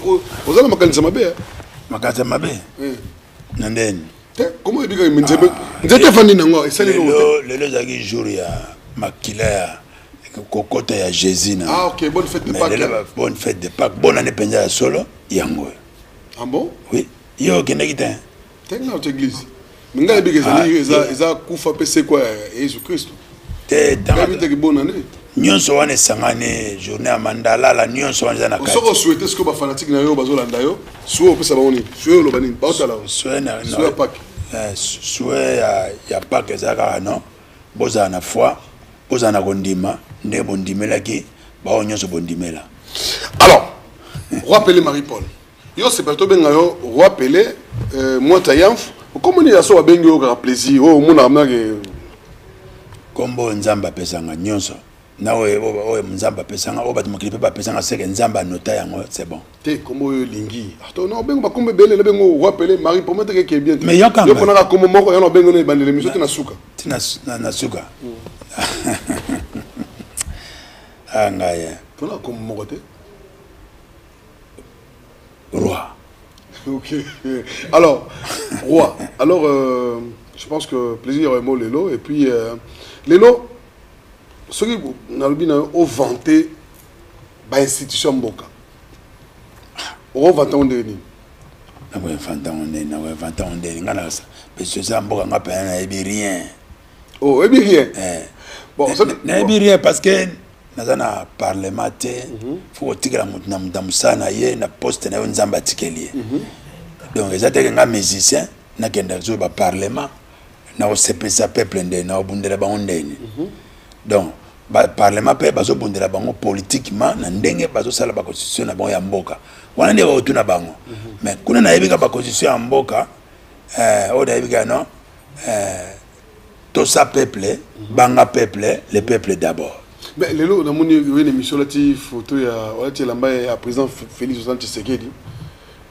Vous allez makanisa mabe. Makanisa mabe. Nandeni. Comment il dit que vous fandi nango et ça le zaki jour ya makila kokota ya Jésus na. Ah OK, bonne fête de Pâques. Bonne fête de Pâques. Bonne année penza ya solo yango. Ah bon? Oui. Yo kendaki te. Tenga au église. Minga bige za kufa pese quoi Jésus Christ. Te tanga. Bite ki bonne année. Nyonso wana sangane journée ya mandala la nyonso wana na kati. Soko souhaiter ce que ba fanatique na yo bazolanda yo. Suo pesa baoni. Suo lo banini. Ba otala. Suo na. Suo Pâques. Suo ya Pâques ezaka non. Boza na foi, boza na kondima, nde bondimela ki ba nyonso bondimela. Alors, Roi Pelé Marie-Paul. Yo c'est pas to benga yo Roi Pelé moi tayamf. Comment ni aso benga yo ka plaisir. Oh mona amake kombo nzamba pesanga nyonso. Nawe oye nzamba pesanga obatu mokilipe ba pesanga seke nzamba nota yango c'est bon. Te kombo yo lingi. Ato non benga ba kombe belé le benga Roi Pelé Marie pour mettre que bien. Mais yo kanga. Yo pona comme moko yo no benga no bandele miso na suka. Tina na suka. Angaya. Pona comme moko te. Roi. Ok. Alors, Roi. Alors, je pense que plaisir est mot Lélo. Et puis, Lélo, ceux qui ont vanté l'institution Mboka. On va vanter on est. Rien. Oh, et bien rien. Bon, ça rien parce que dans un parlement, il faut que tu na poste na nzamba tikeli. Donc les attaquants musiciens na kenda zo ba parlement na osepesa peuple ndé na obundela bango ndeni. Donc ba parlement pe bazo bundela bango politiquement na ndenge bazo sala ba constitution na bango ya mboka. Wana nde ba otuna bango. Mais kuna na yebika ba constitution ya mboka oda yebika non tout ça peuple, banga peuple, le peuple d'abord. Mais Lélo, on a une émission là, photo ya président Félix Ousmane Tshisekedi.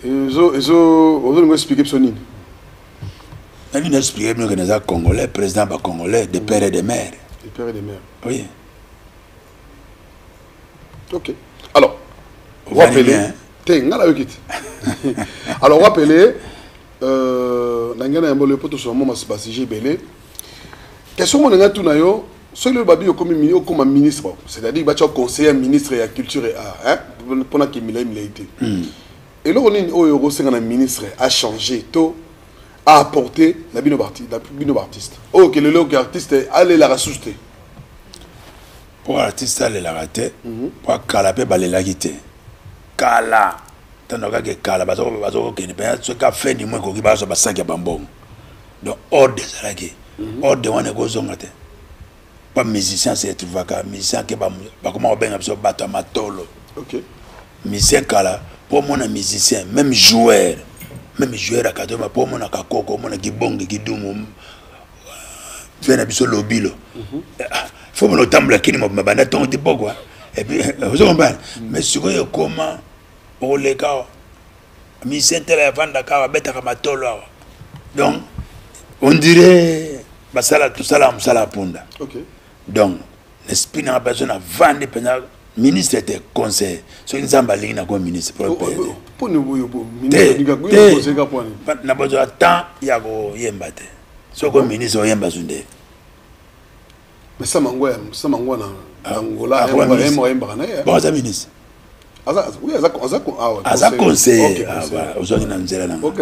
Ils ont expliqué ce nid. Ils ont expliqué que nous sommes Congolais, président congolais, de père et de mère. De père et de mère. Oui. Ok. Alors, Roi Pelé. Alors, Roi Pelé, Nangana Yambole Poto sur moi, c'est Belé. Question mon nga tout nayo, celui le babi comme ministre, c'est-à-dire que tu es conseiller ministre de la culture et art, hein, pendant qu'il milité. Et là on est au un ministre a changé, tout a apporté la bino artiste. Oh que le artiste allez la ressusciter. Pour l'artiste aller la rater, pour calaper baler la quitter. Kala, tant que kala, bazo que ne peut ce qu'a fait du moins qu'on va se passer à bambom. Donc ordre des alagés. Or de wana kozonga te pas musicien c'est tu vas musicien que ba comment on benga so bato matolo. OK. Musicien kala pour mon musicien même joueur à kadoma pour mon akako mon kibongi kidumu tu na biso lobilo faut mon tambla kini mo banda ton ti pokwa et puis vous comprenez mais sikoyo comment pour les cas musicien tele vanda ka beta ka matolo donc on dirait basala tout ça là musala punda. OK. Donc l'esprit n'a pas besoin de vendre pendant ministre était conseiller. So nzamba lingi na ko ministre pour nous ministre diga ko conseiller ka point. Na besoin temps ya ko yemba te. So ko ministre yemba zunde. Mais ça mangwa na Angola yemba na ya. Bon ça ministre. Oui, Aza conseiller. Aujourd'hui na nzela na. OK,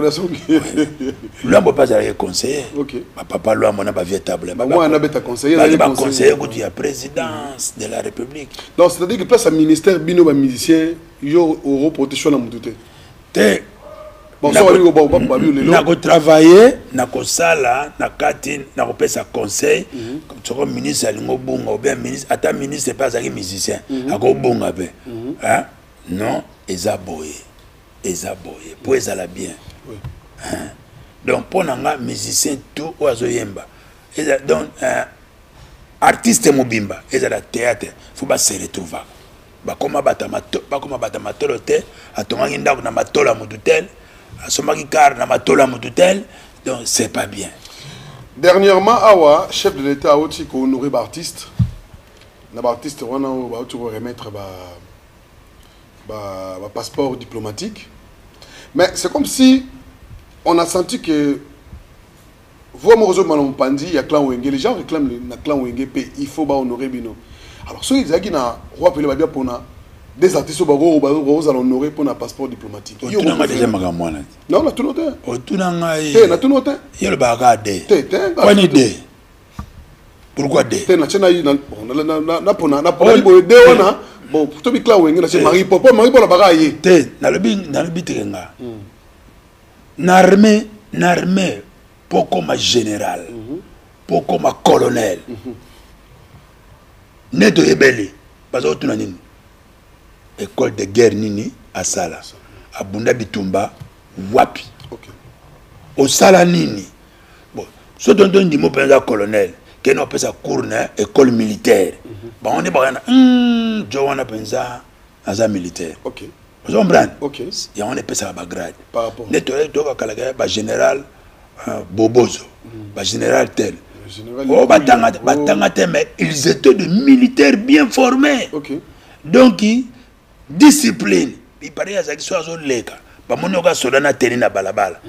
Lui on pas aller conseiller. OK. Papa lui on a pas véritable. Moi on a bêta conseiller. Il a conseiller que la présidence de la République. Donc c'est-à-dire que place à ministère bino ba musicien yo euro protection na mututé. Te bon ça on va na ko travailler na ko sala na kati na ko pesa conseil comme ministre alingo bunga ou bien ministre ata ministre pas un musicien ako bunga be. Hein? Non, ezaboye pour ezala bien. Oui. Donc pour nanga musicien tout oazo yemba. Donc artiste mobimba ezala théâtre, faut pas se retrouver. Ba koma bata matolo te, atonga ndako na matola mututel, asomaki car na matola mututel, donc c'est pas bien. Dernièrement awa chef de l'état oti ko honorer ba artiste. Na ba artiste wana ba oti ko remettre ba passeport diplomatique. Mais c'est comme si on a senti que il y a clan Wenge, les gens réclament le clan Wenge, il faut honorer Bino. Alors, ceux qui ont pour des artistes qui ont honoré pour un passeport diplomatique. Non, on a déjà magamoana. Non, on a tout noté. On a tout noté. Il y a le bagade. Pas une idée. Pourquoi D? Bon, pour tout clan Wenge, c'est Marie Popo, Marie Popo la bagaille. Dans le bitenga. N'armée, pas comme un général, pas comme un colonel. Neto Ebele, parce que tu n'as ni école de guerre nini à Sala, à Bunda Bitumba, Wapi. Au Sala nini. Bon, ce dont on dit mon père colonel, qui n'a pas sa cour école militaire. Bon, on est pas un Joanna Penza à sa militaire. Ok. Vous comprenez? Ok. Et on est pas ça à Bagrade. Par rapport. Neto Ebele, général Bobozo, général tel. Oh, mais ils étaient de militaires bien formés. Okay. Donc, discipline. Il paraît à ce qu'ils soient leka. Bah, mon yoga soda na teni na balabala.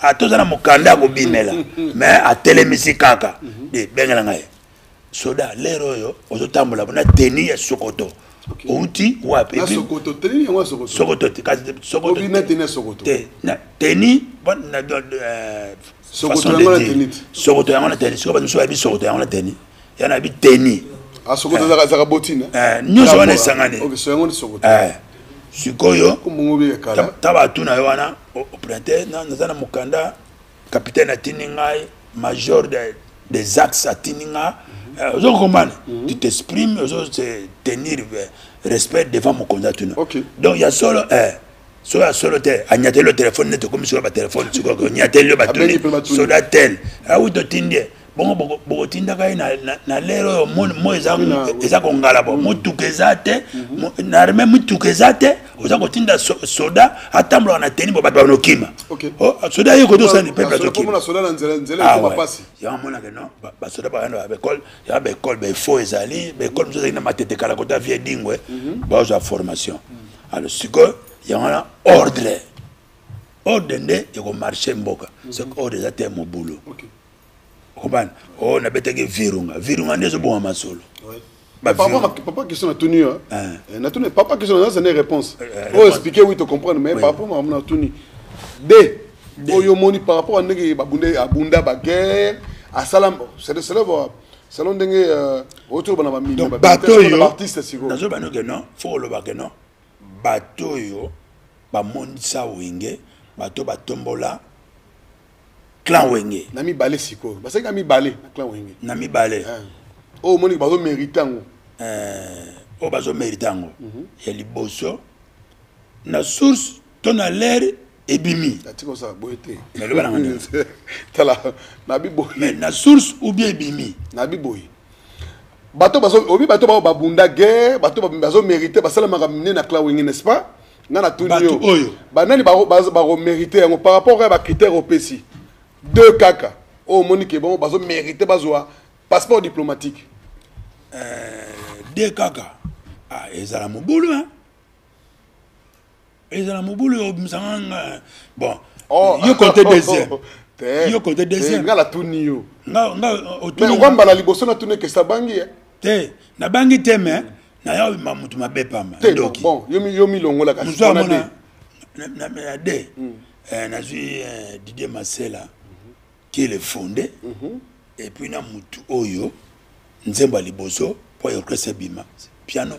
A tous na mukanda ko bimela. Mais à télémisi kaka. De bengala ngai. Soda lero yo, ozo tambola na teni ya Sokoto. Outi wapi? Na Sokoto teni ya Sokoto. Sokoto, Sokoto. Obina teni Sokoto. Teni, bon na Sokoto yango na teni. Sokoto yango na teni. Sokoto yango na teni. Yana bi teni. Ah, Sokoto zaka botina. Nyonso wana sangane. OK, so yango ni Sokoto. Sikoyo. Kumungobe kala. Taba tuna yo wana au printemps na mukanda capitaine atiningai major des axes atininga. Vous comprenez? Tu t'exprimes, tu tenir respect devant mon contact. Donc il y a solo solo agnaté le téléphone net comme sur le téléphone tu vois agnaté le batoni soda tel ah oui to tindie bon tinda kai na lero mo eza kongala bo mutukezate na arme mutukezate oza kotinda soda atambla na teni bo batwa nokima oh soda yeko to sani peuple to kima soda na nzela ko passer ya mona que non ba soda ba na école ya ba école ba faux ezali ba école mzo na matete kala ko ta vie dingwe ba za formation alors siko il y a un ordre. Ordre de marcher mboka. C'est ordre de mon boulot. On a besoin de virunga. Virunga n'est pas bon à ma solo. Papa question na tuni papa question na une réponse. Oh expliquer oui te comprendre mais papa m'a tuni. D oyo moni par rapport à ndenge abunda ba guerre à salam c'est selon ndenge autour bana ba mine ba artiste siko. Nazo ba no que non, faut le ba que non. Bateau yo ba monisa Wenge bateau batombola clan Wenge nami balé siko parce que nami balé clan Wenge nami balé oh moni bazo méritango oh bazo méritango ya liboso na source ton a l'air ebimi atiko ça boyete mais le bana tala nabi boy mais na source ou bien ebimi nabi boy bateau bazo babunda guerre bateau bazo mériter basala makamine na clan Wenge n'est-ce pas nana tunio banani ba mériter par rapport à ba critères au PC deux kaka oh monique bon bazo mériter bazoa passeport diplomatique deux kaka ah ezala mobulu hein ezala mobulu obimsanga bon yo côté deuxième yo côté deuxième ngala tunio nga mais ngamba la liboso na tuné que ça bangi te na bangi te mais na yo mamutu mabepama ndoki bon yomi longola kasi na na de na zui Didier Masela qui est le fondé et puis na mutu oyo nzemba liboso pour orchestre bima piano.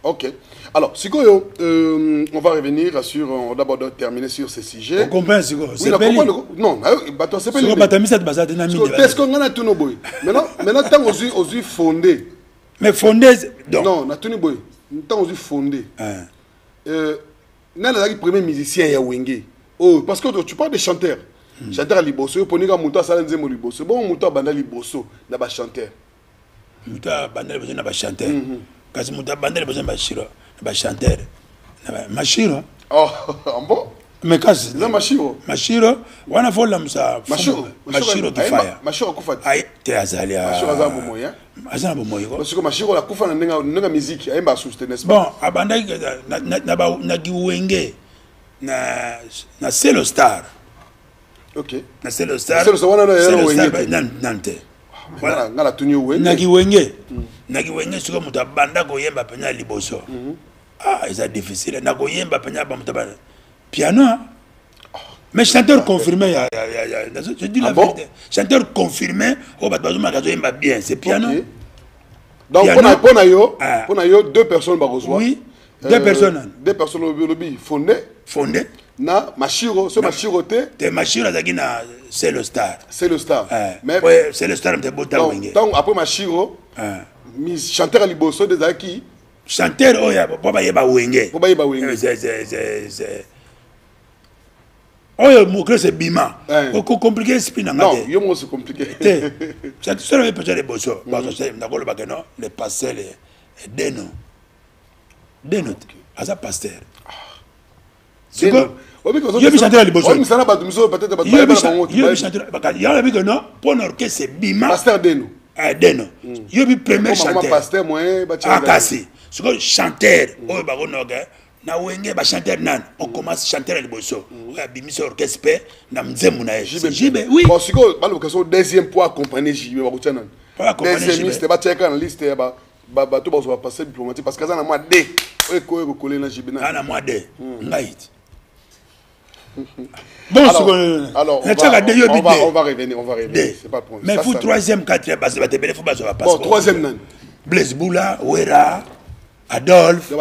OK. Alors, Sikoyo, on va revenir sur on va d'abord terminer sur ce sujet. On comprend Sikoyo. Oui, non, bato c'est pas le batami cette bazate na mine. Est-ce qu'on a tout no boy. Maintenant tant aux fondé. Mais fondé donc non, na tuni boy. Tant aux fondé. Na la premier musicien ya Wenge. Oh, parce que tu parles de chanteurs. Chanteur liboso, ponika muto sala nzemo liboso. Bon muto banda liboso na ba chanteur. Muto banda liboso na ba chanteur. Kasi muto banda liboso na ba shiro, na ba chanteur. Na ba mashiro. Oh, bon. mais kasi eza mashiro wana fola musa mashiro kifaya mashiro akufa ay te azali mashiro aza bomoya azana bomoyi ko parce que mashiro la kufa na ndenga musique ayemba soutenir n'est-ce pas bon abanda na giwenge na Celo Star ok na Celo Star wana na wenge nante voilà ngala tunyo wenge na giwenge siko muta banda ko yemba penya liboso c'est difficile na ko yemba penya ba muta piano mais chanteur confirmé je dis la vérité chanteur confirmé au batazuma kazo yemba bien c'est piano donc pour na yo deux personnes ba reçoit oui deux personnes lobby fondé na mashiro so mashiro te mashiro azaki na Celo Star mais Celo Star te bota wenge donc après mashiro chanteur à liboso des aki chanteur oya po ba yeba wenge c'est oyo mokre c'est bima ko compliqué spina ngate non yo mo c'est compliqué c'est ça le peut-être liboso parce que ndakolo ba que non le pasteur deno asa pasteur c'est quoi yo bi chanteur liboso on misana ba dumiso peut-être ba yo chanteur ba ya la bi que non pour orchestre c'est bima pasteur deno yo bi premier chanteur pasteur moyen ba kasi c'est que chanteur oyo ba ko noga na wenge ba chanteur nan on commence chanteur liboso oya bimiso orchestre pe na mzemu na jibe oui bon siko ba le question deuxième pour accompagner jibe ba ko tana deuxième liste ba checker na liste ba to ba so passer diplomatique parce que ça na moi D oyo ko coller na jibe na na moi D ngait bon alors on va revenir c'est pas pour mais pour troisième quatrième parce que ba te bele faut ba so passer bon troisième nan Blaise Boula Wera Adolphe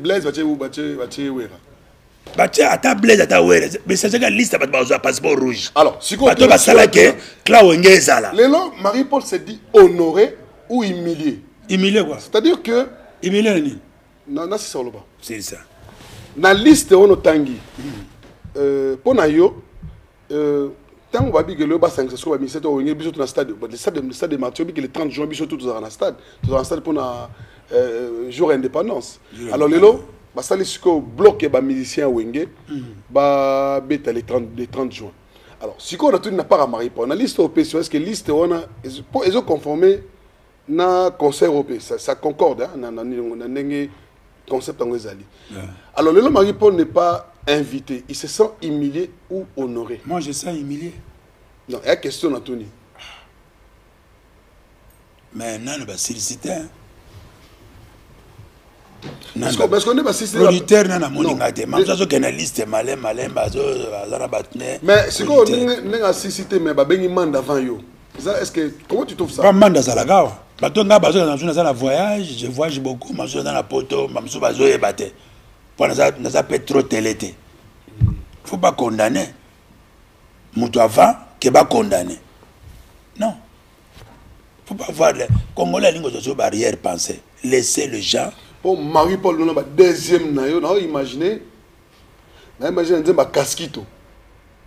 Blaise Wera bache ata Blaise ata Wera mais c'est que liste ba ba passeport rouge alors si ko to ba sala ke Claude Ngezala lelo Marie-Paul se dit honoré ou humilié quoi c'est-à-dire que humilié ni non c'est ça loba c'est ça na liste ono tangi pona yo tant babi que le bas 5 so ba ministre to wenge biso to na stade le stade de Mathieu bi que le 30 juin biso tout dans na stade pour na jour indépendance alors lelo ba sali siko bloqué ba musicien wenge ba beta les 30 juin alors siko na tout na pas à Marie-Paul na liste au PCO est-ce que liste on a ils ont conformé na concert européen ça concorde na ndenge concept en ezali alors lelo Marie-Paul n'est pas invité, il se sent humilié ou honoré? Moi, je sens humilié. Non, il y a une question, Anthony. Mais non, on va solliciter. Parce qu'on est pas sollicité. L'auditeur, non, non, non. Même ça, c'est une liste malin, mais c'est qu'on a sollicité, mais il y a un mandat avant yo. Est-ce que, comment tu trouves ça? Pas mandat, ça la gare. Bateau, dans la voyage, je voyage beaucoup, je suis dans la poteau, je suis dans la bateau. Pour nous appelle trop télété. Il ne faut pas condamner. Moutou avant, qui va condamner. Non. Il ne faut pas voir les Congolais qui ont arrière pensée. Laissez les gens. Pour Marie-Paul, nous avons deuxième naïo, nous avons imaginé. Nous avons imaginé un casquito.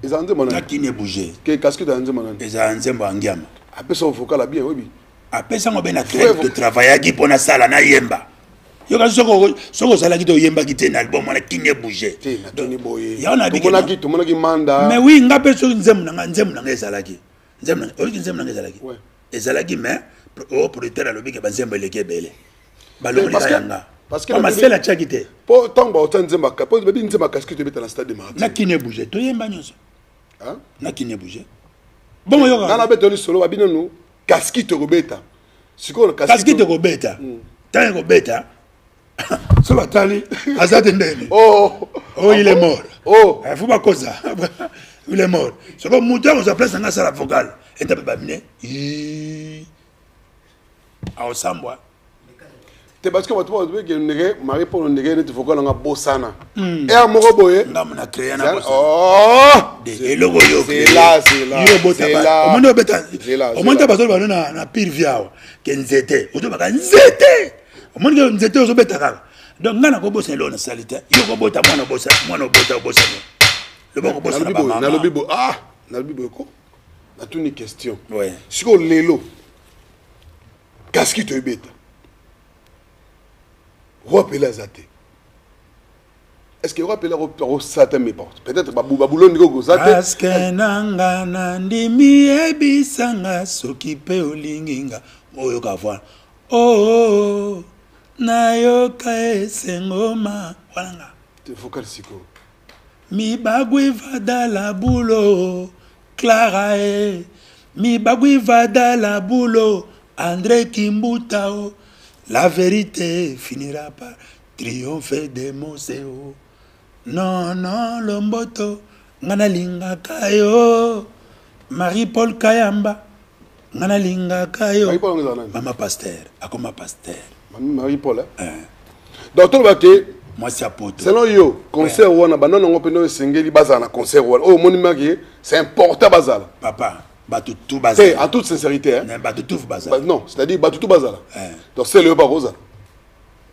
Ils ont dit mon qui n'est bougé. Que casquito a dit mon ils ont dit mon angiam. Après ça, on faut qu'elle a bien, oui. Après ça, on a créé de travail qui pour la salle na yemba. Yo ka soko sala ki to yemba ki te na album na kinye bouger to ni boye ya on a dit to mona ki manda mais oui ngape so nzemu na ezalaki nzemu na ezalaki ezalaki mais au propriétaire lobi ke banzemba leke bele balobi kayanga parce que ma sela chakite po tamba otan nzemba ka po bebi nzemba kaski to beta na stade de Martyr na kinye bouger to yemba nyonso hein na kinye bouger bon yo na beto li solo babino no kaski to robeta siko kaski to robeta tant robeta ce batali azatendeni il est mort il faut pas cause ça il est mort c'est comme mouton on s'appelle dans la vocale et tu peux pas venir à Osambwa te parce que tu vois que nege Marie-Paul nege ne te faut qu'on a bossana et à moko boye ngam na créer na bossana et logo yo c'est là au monde beta au monde bazo ba na pire viao que nzete o to ba nzete au monde que nzete o so beta kala donc ngana ko bossa lo na salite yo ko bota mwana bossa le bon ko bossa na ba na lobibo na lobibo ko na toute une question ouais siko lelo qu'est-ce qui te beta Wapela zate. est-ce qu'il y aura au Satan mais pas peut-être baboulon Nigo Satan parce que nanga nandimi ebisanga soki pe olinginga oyo kavana oh nayoka esengoma walanga te vocal siko mi bagui vada la boulot Clara mi bagui vada la boulot André Kimbutao la vérité finira par triompher des Moseo non non lomboto ngana linga kayo Marie-Paul Kayamba ngana linga kayo Mama Pasteur akoma Pasteur Marie-Paul Docteur Baké moi c'est apoto selon yo concert wana banana ngopeno sengeli bazana concert wana oh monima ki c'est important bazala papa batu tout bazala en toute sincérité hein batu tout bazala non c'est-à-dire batu tout bazala donc c'est le baroza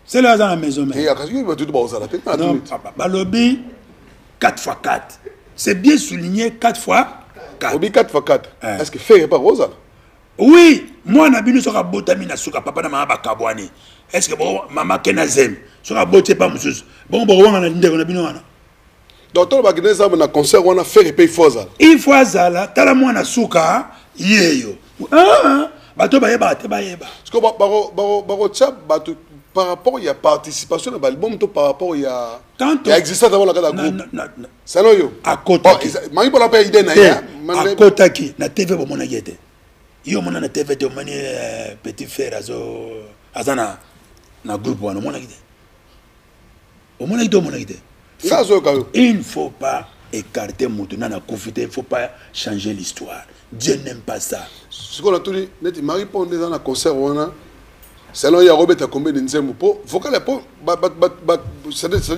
c'est là dans la maison mais et akasi batu tout bazala non papa balobi 4x4 c'est bien souligné 4x4 obi 4x4 est-ce que faire pas rosa oui moi na bino soka botami na suka papa na mama bakabwani est-ce que bon maman kenazem soka boté pas mususu bon wanga na ndeko na bino wana docteur Bakineza na concert wana faire payer foza il faut azala tala mwana suka yeyo bato bayeba te bayeba parce que baro tcha bato par rapport il y a participation dans l'album to par rapport il y a existence avant la groupe c'est non yo à côté mari pour la paix idée na ya à côté na TV bo mona yete yo mona na TV te moni petit frère azana na groupe wana mona yete o mona yete ça zo kayo il ne faut pas écarter Moutounan à confiter, il ne faut pas changer l'histoire. Dieu n'aime pas ça. Ce qu'on a tout dit, Marie Ponde dans la concert, selon il y a Robert à combien de nzembo po, vocal la po, c'est-à-dire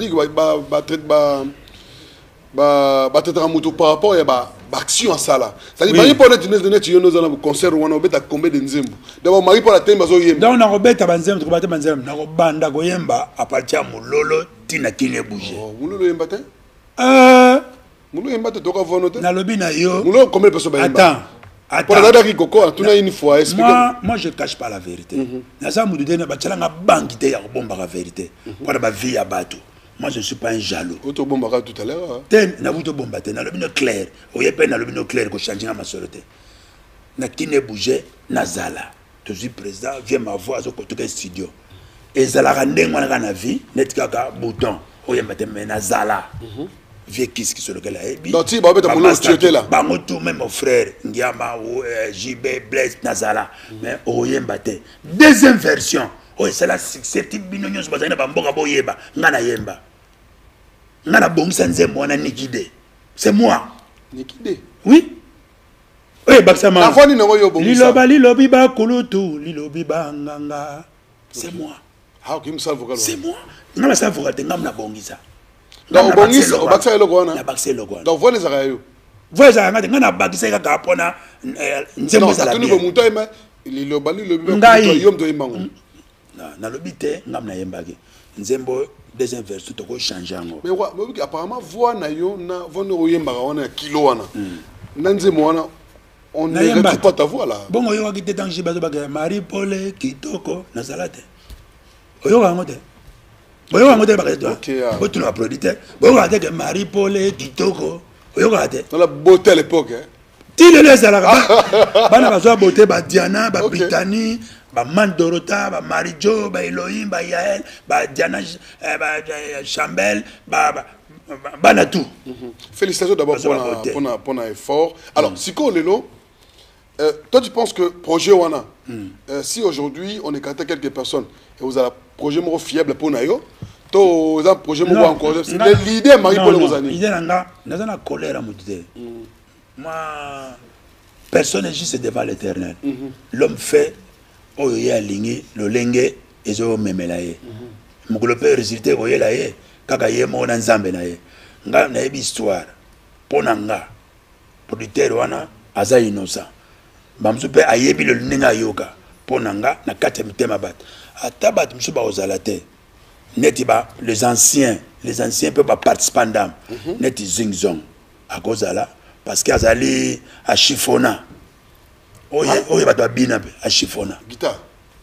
traiter Moutou par rapport à action à ça là. C'est-à-dire Marie Ponde net yo nous dans concert on Robert à combien de nzembo. D'abord Marie Ponde temba zo yemba. Donc on Robert à banzembo, to banzembo, na banda go yemba à partir mulolo tina kine bouger. Oh, mulolo yemba te? Mulolo yemba te toka vonote. Na lobi na yo. Mulolo combien de personnes ba yemba? Attends. Moi, je ne cache pas la vérité. Moi, je ne suis pas un jaloux. Tout à l'heure. Clair. Je bougé, Nazala. Je suis président, viens ma voix au studio. Et Zala na vie, net kaka bouton. Nazala. Vieux qui sur lequel il donc si babeta molo tué là bangoto même mon frère Ndiama ou JB Blaise Nazala mais oyemba te deuxième version oye c'est la succès type binonyo so bazana bamboka boyeba ngana yemba ngana bongisa nzembo na nikide c'est moi nikide oui oye baksama la fois ni ngo yo bongisa lilobi ba kulutu lilobi ba nganga c'est moi ah ok me salve vocal c'est moi ngana salve vocal te ngam na bongisa donc bongisa obakisa eloko wana na bakisa eloko wana donc voile za yo voile za ngati ngana bakisa ka kapona nzembo za la bien non tuni bomuto ema lilobi ngai yom do imango na lobi te ngam na yembaki nzembo deuxième version to ko changer ngo mais wa apparemment voix na yo na vono oyemba wana kilo wana na nzembo wana on ne retrouve pas ta voix là bon yo wakite dans jibazo ba Marie Paul kitoko na salate oyo ngo te boyo wango te baketwa botu na producteur boyo wango te Marie Paul kitoko oyo kate dans la beauté à l'époque hein ti le sala bana bazo beauté ba Diana ba Brittany ba Mandorota ba Marijo ba Elohim ba Yael ba Diana ba Chambel ba bana tout félicitations d'abord pour un effort alors siko lelo toi tu penses que projet wana si aujourd'hui on écartait quelques personnes et vous avez un projet moins fiable pour nayo to un projet moins encore c'est l'idée Marie Paul Rosani l'idée nanga na colère à moudé moi personne n'est juste devant l'Éternel l'homme fait oh il y a ligné le lengue et zo memelaye mukolo pe résulter oyela ye kaka ye mo na nzambe na ye nga na yebi histoire pona nga producteur wana aza innocent bamsu pe ayebi le ninga yoka pona nga na kati mitema bat atabat msu ba ozalate neti ba les anciens peuvent pas participer ndam neti zingzong à cause là parce que azali a chiffona oye bato bina pe a chiffona guitare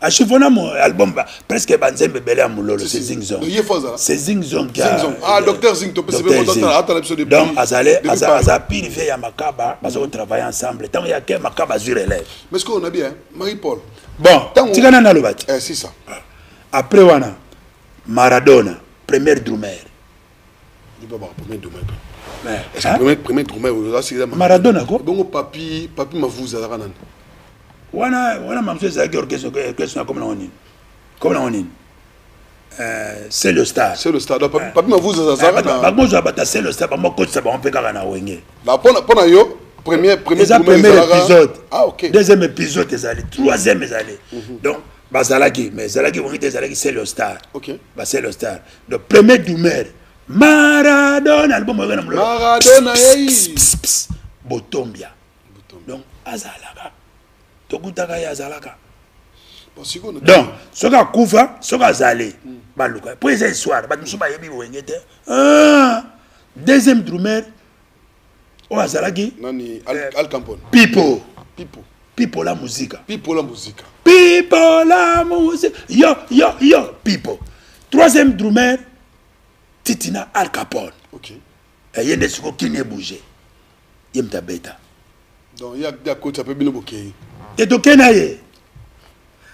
A chifona mon album presque banzembe belé à Moulolo, c'est Zing Zong. C'est Zing Zong qui a. Ah, docteur Zing, tu peux se faire donc, Azala pilifié à Makaba, parce qu'on travaille ensemble. Tant qu'il y a qu'un Makaba sur élève. Mais ce qu'on a bien, Marie-Paul. Bon, tu connais Nalobat. C'est ça. Après, on a Maradona, premier drummer. Il va avoir premier drummer. Premier drummer, Maradona, quoi. Bon, papi Mavouza, la ranane. Wana mamswe za orchestre comme on dit. C'est le star. C'est le star. Papi Mavouza ça ça. Moi je bata c'est le star, moi coach ça on peut kana wenge. La pona yo premier épisode. Ah OK. Deuxième épisode ezali, troisième ezali. Donc bazalaki mais zalaki wongi ezalaki c'est le star. OK. Bah c'est le star. Donc premier drummer Maradona album Maradona Botombia. Donc azalaka. Tokutaka ya zalaka. Donc, ce qu'a Koufa, ce qu'a Zalé, Balouka. Pour les soirs, nous sommes yebi wengete. Deuxième drummer, au Azalaki. Nani Al Campone. Pipo la musique. Yo, Pipo. Troisième drummer, Titina Al Capone. OK. Et il y a des choses qui ne bougent. Il y a bêta. Donc, il y a des côtés, ça peut bien bouquer. Et tu connais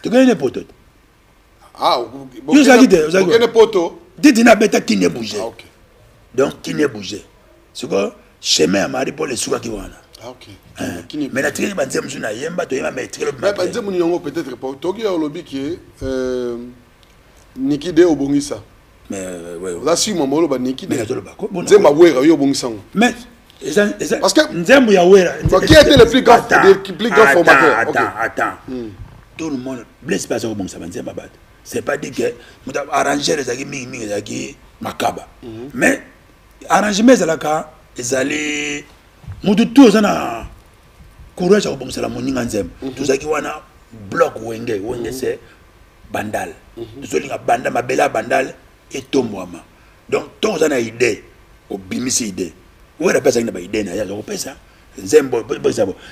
tu connais poteau. Ah, vous connais poteau. Titina bêta qui ne bouge. Ah, OK. Donc, qui ne bouge. C'est quoi chemin à Marie pour les sous qui vont. Ah, OK. Mais la tribu banzem juna yemba to yema maîtriser le mais banzem ni yango peut-être pas toki ya lobby qui Niki de obongisa. Mais ouais. Là si mo molo ba Niki de. Mais to le bako. Nzemba wera yo obongisa. Mais parce que Nzemba ya wera. Qui était le plus grand formateur? Attends. Tout le monde blesse pas au bon ça Nzemba bat. C'est pas dit que nous arranger les amis mingi zaki makaba. Mais arrangement za la ka ezali mutu tout zana courage au bon ça la moninga Nzemba. Tout ça qui wana bloc wenge c'est bandal. Tout ça banda mabela bandal et tombouama. Donc tout ça na idée au bimisi idée. Où est la personne qui n'a pas idée na ya zo pesa. Nzemba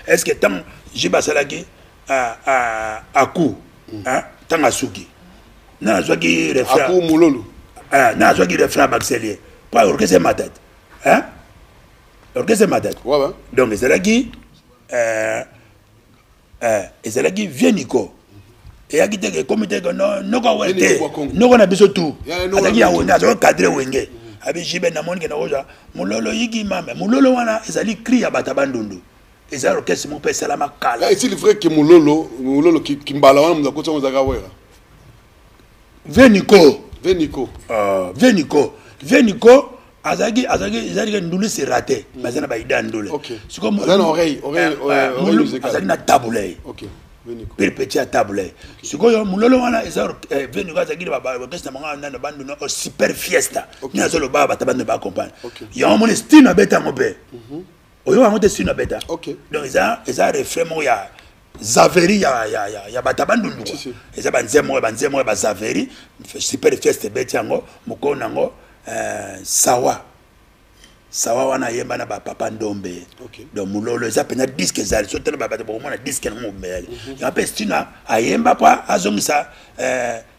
est-ce que tant jiba salaki à coup hein tant asuki na zwaki refrain aku mulolo na zwaki refrain baxelier pas orchestre ma tête hein orchestre ma tête ouais donc c'est là qui c'est là qui vient Nico et qui te comité que non ko wete non ko na biso tout azaki ya wonga zo cadre wenge abi jibe na moni ke na oja mulolo yiki mama mulolo wana ezali cri ya batabandundu. Et ça, l'orchestre mon père Salama Kala. Est-il vrai que Moulolo qui mbala wana mza kutsa mza kawera? Veniko, azagi ndule c'est raté. Mais ça n'a pas idée ndule. OK. C'est comme oreille musicale. Azagi na tabulé. OK. Veniko. Petit à tabulé. C'est comme Moulolo wana ezaro Veniko azagi ba orchestre manga na bandu no super fiesta. Ni azolo ba batabande ba accompagne. Il y a un mon style na beta ngobé. Oyo amote sino beta. OK. Donc ça refrain mo ya Zaveri ya batabandu nduko. Eza banzemo ba Zaveri super fiesta beta ngo mukona ngo sawa wana yemba na ba papa ndombe. Donc mulolo eza pena disque zali sotana ba bata bomona disque ngo mbele. Ya pe stina ayemba pa azongisa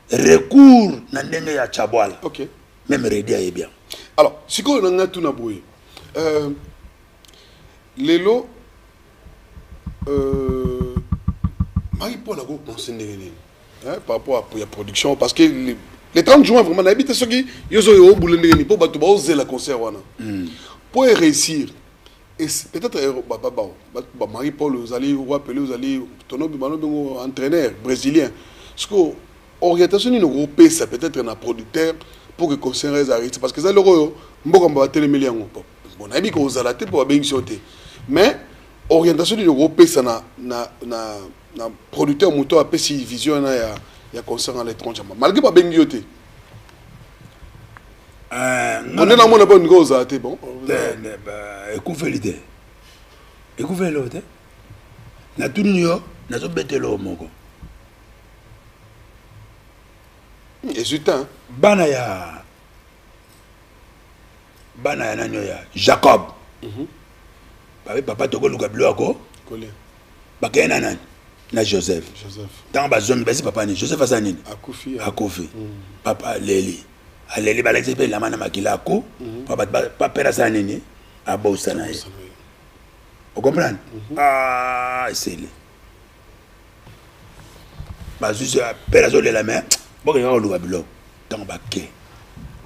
recours na ndenge ya chabwala. OK. Même ready aye bien. Alors, siko nanga tuna boye. Lelo Marie-Paul a pensé par rapport à la production parce que les 30 juin vraiment n'habite ce qui yozo yo boulendeni pour batu ba oser la concert wana pour réussir et peut-être Marie-Paul vous allez vous rappeler vous allez tonobi manobengo entraîneur brésilien parce que orientation ni groupe ça peut-être un producteur pour que concert arrive parce que ça le royo mboko mba telemeli yango bon nabi ko zala te pour bien sauter mais orientation du groupe ça na producteur moto a pesi vision na ya concert à l'étranger malgré pas bien yoté on est dans mon bonne goza te bon écouvez l'autre na tunyo na zo betelo moko hésitant bana ya nanyo ya Jacob. Papa toko luka biloko. Bakena nani? na Joseph tant bazongi basi papa ni Joseph azanini akufi papa leli aleli balexi pe la mana makila ko papa pera sanini abosa na ye vous comprenez ah c'est lui bazuzu pera zo le la main bon il va le babilo tant baké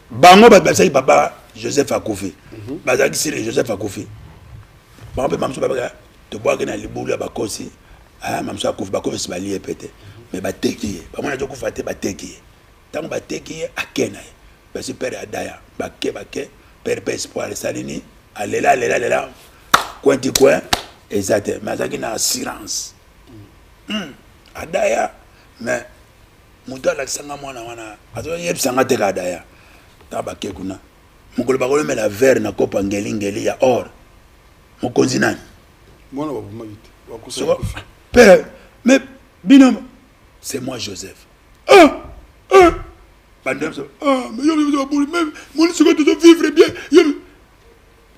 bango basali papa Joseph akufi bazaki sire Joseph akufi bango pe mamso papa to boire na libulu ya bakosi ah mamso akufi bakofi sibali pété mais bateki ba mona jo kufa te bateki tant bateki akena basi père adaya baké père espoir salini alela cointi coin exact mais azaki na assurance adaya mais muto alakisanga mwana wana azo yebisanga te ka adaya ta baké kuna mukolo bakolo me la verre na kopa ngeli ya or mokonzi nani mwana babu magite wakusa père mais binôme c'est moi Joseph bandem so mais yo pour même mon se doit vivre bien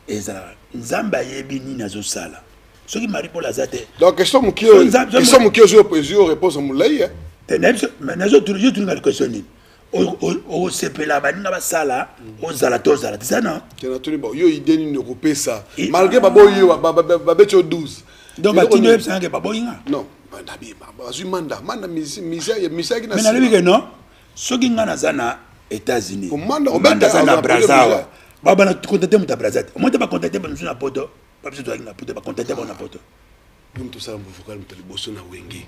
et ça nzamba yebi ni nazo sala ce qui mari pour la zate donc question mukio zo poésie réponse moulay mais nazo toujours tu ngal question ni o sepela baninga basala o zala to zala ça non tena tuni ba yo idée ni ko ça malgré babo yo babecho 12 donc batino yebsa ke babo inga non ndabi bazui manda misa ki na mais na lebi que non soki nga nazana États-Unis manda sana Brazzaville baba na contacter muta Brazzaville moi te ba contacter ba na poto pas besoin de na poto ba contacter ba na poto tout ça mo vocal muta liboso na wengi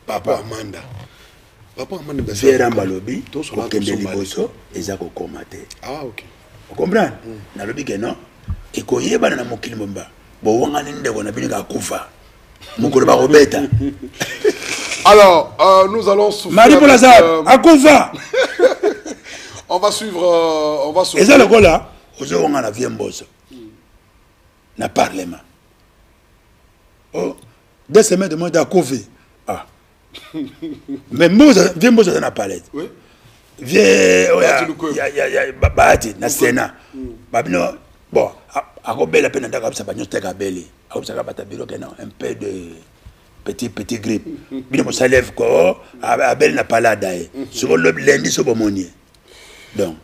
papa Amanda Vera Mbalobi okende liboso eza kokoma te ah ok vous comprenez na lobi que non et koyeba na mokili mbamba bo wanga ni ndeko na binika kufa mukolo ba robeta. Alors nous allons souffler Marie pour Lazare akufa on va suivre et ça le gars là ozo wanga na vie mboso na parlement oh 2 semaines de monde à Kofi ah mais moi viens moi dans la palette oui viens ya babati na Sénat babino bon akobela pe na ndaka bisa banyo teka beli akobisa bata biro que non un peu de petit grippe bino mo salève ko abel na palada e so le lundi so bomonier donc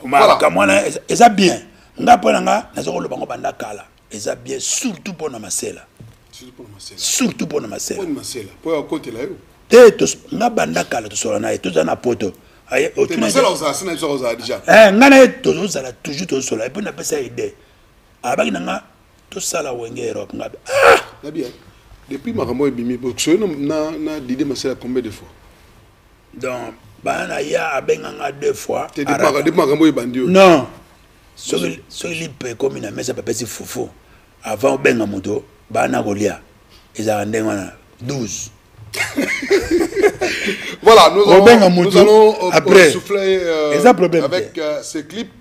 ma kamwana eza bien nga pona nga nazo lo bango banda kala eza bien surtout pour na masela surtout pour na masela pour côté là te to nga banda kala to solo na to za na poto aye o tu masela oza sina zo oza déjà nga na to za la toujours to solo et puis na pesa idée abaki nga to sala wenge Europe nga na bien depuis makambo ebimi boxo na Didier Masela combien de fois donc bana ya abenganga 2 fois te depuis makambo ebandi non so li pe comme na mesa papesi fufu avant benga moto bana kolia eza ndengana 12 voilà nous allons après souffler avec ces clips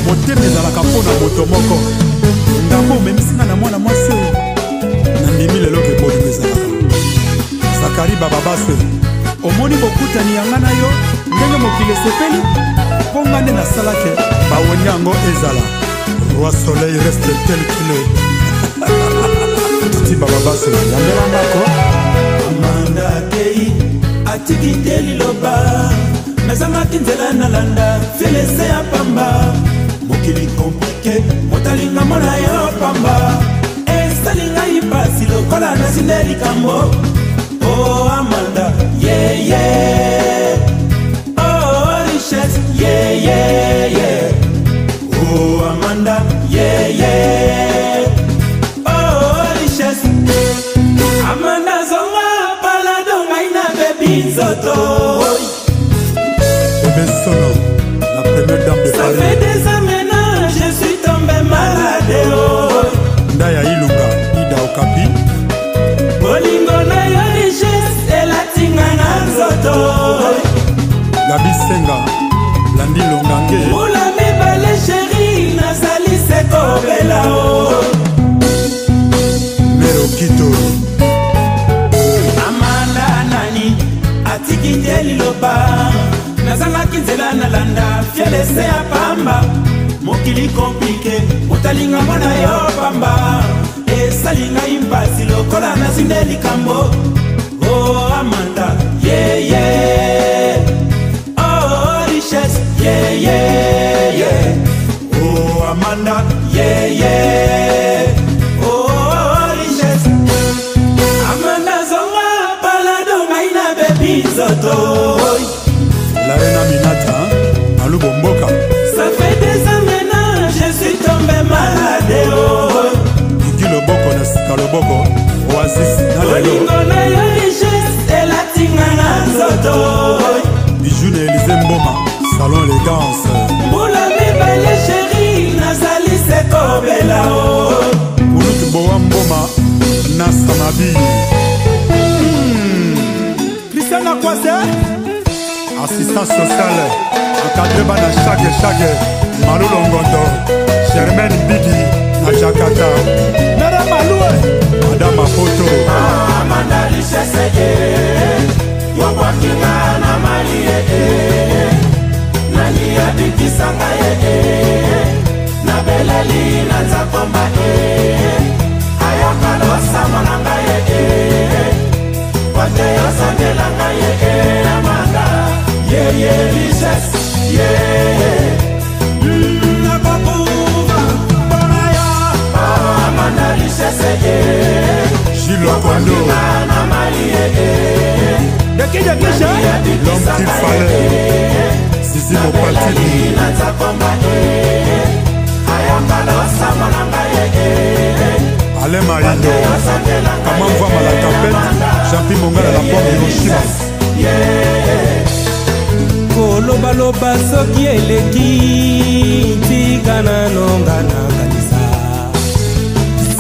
motema ezalaka mpona moto moko ntango omemisina na mwana mwasi oyo nandimi lelo ke bolingo ezalaka Zakari bababase omoni bokutani yanga na yo ndenge mokili esepeli mpo nga nde nasalake bawoni yango ezala roi soleil reste tel qu'il est titi bababase yambelangako Amanda Kei atiki te liloba nazangaki nzela nalanda felese ya pamba mokili komplike motalinga mona yo pamba esalinga ipasi lokola nasinde likambo oh Amanda yeah yeah oh richesse yeah yeah yeah oh Amanda yeah yeah oh richesse Amanda zonga palado ngaina bebi nzoto Solo, la première dame de Paris. Ça fait des années, je suis tombé malade. Ndaya Ilunga, Ida Okapi. Bolingo na yo richesse, la tinga na nzoto. Gabi Senga, Landi Longange. Oula mi bale chéri, nazali seko bela o. Mero Kito. Amanda nani, atiki teli loba. Nazangaki nzela nalanda fielese ya pamba mokili komplike motalinga mwana yo pamba esali ngai mpasi lokola nasinde likambo. Oh Amanda, yeah yeah. Oh richesse, yeah yeah yeah. Oh Amanda, yeah yeah. Oh richesse. Amanda zonga palado maina baby zoto. La reine Aminata, Alou Bomboka. Ça fait des années là, je suis tombé malade. Oh. Idi Loboko na Sika Loboko, Oasis na Lelo. Olingo na yo richesse, ela tingana zoto. Bijou na Élysée Mboma, salon élégance. Mbula mibale chérie, nazali seko bela o. Boulouk Boa Mboma, Nasa Mabi. Christian Akwase, assistant social, encadré na chaque, Malou Longondo, Germaine Bidi, na Jakarta. Nara Maloué, Madame Apoto. Amanda richesse, yokwa kinga na malie. Nani abikisanga na belali na zakomba ayaka losa mananga wate yosangelanga Amanda richesse nakokuva bonaya Amanda richesse Gilles Kondo na malie l'homme qu'il fallait. Sisi Mopatini Alain Marindo Comment voir la tempête Jean-Pi Mongala la pomme Hiroshima Koloba soki eleki tika nonga na kanisa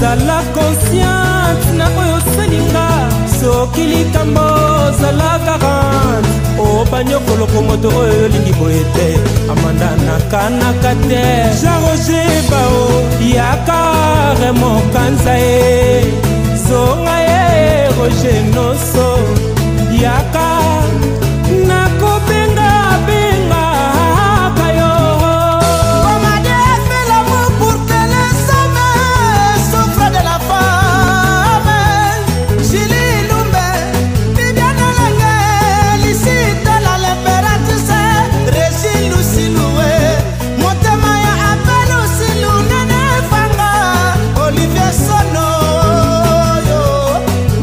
Sala conscience na oyo selinga soki likambo zala 40 Banyokolo moto oyo lingi boete Amanda nakanaka te Jean-Roger Bao Yaka Remo Kanza Zonga Roger Noso Yaka Nakobenga benga kayo Comment Dieu fait l'amour pour que les hommes souffrent de la femme Julie Lumbe Bibiana Lange Licite Régine Luciloué Motema ya appel Lucilou Nene Fanga Olivier Sono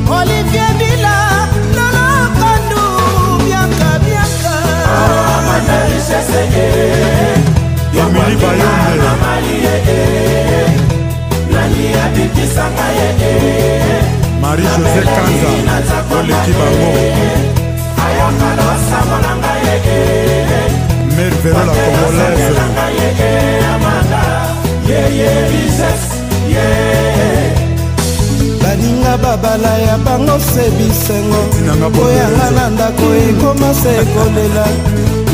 Olivier Bila Lolo Kandou Bianca Amanda richesse Yamili Bayonde Nani abikisanga Marie-José Kanza Oleki Bango Ayaka losa mananga Mère Véro la Congolaise baninga babala ya bango se bisengo oyanga na ndako ekoma se kolela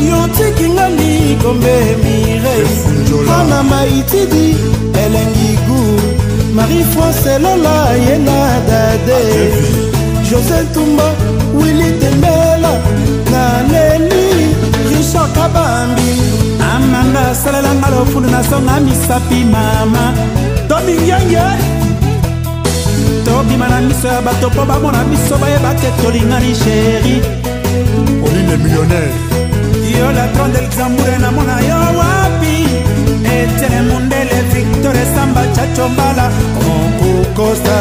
yo tikinga likombe mirei ana maitidi elengi gu Marie-France Lola yena dade José Tumba Willy Tembela na Leli Richard Kabambi Amanda salalanga lofundu na songa misapi mama Tomi Nyange Tobi mana miso ya bato po bamona miso bayeba te tolingani chéri Oline millionnaire Yo la grande Luxembourg na mona yo wapi Etene Mundele Victor Samba Chachombala Onku Costa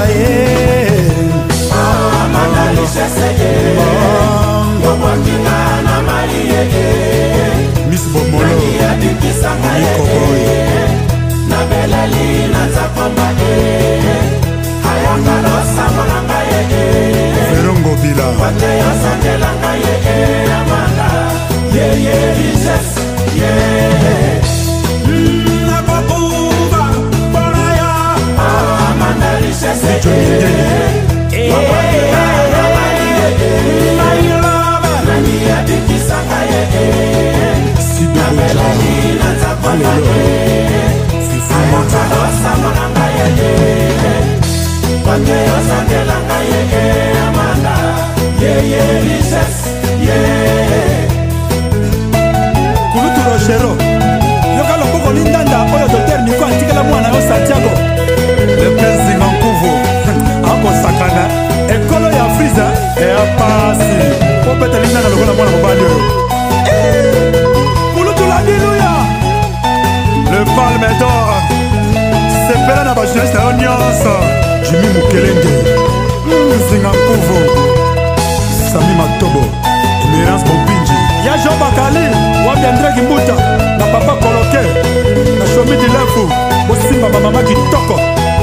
Amanda richesse yokwa kinga na malie Miss Bomolo abikisanga na belali na zakomba ayaka losa mananga Verongo Bila wate yosangelanga Amanda richesse nakokuva bonaya Amanda richesse Kulutu Rochero Yoka loboko lindanda oyo Dr. Nico antikela mwana yo Santiago Le Prince Zingankuvu na bajeunesse na yo nyonso Jimmy Mukelenge Zinga Nkuvo Sami Matobo Emerance Bompinji Ya Jean Bakali Wabi André Gimbuta Na Papa Koloke Na Shomi Dilefu Bosimba Mamama Kitoko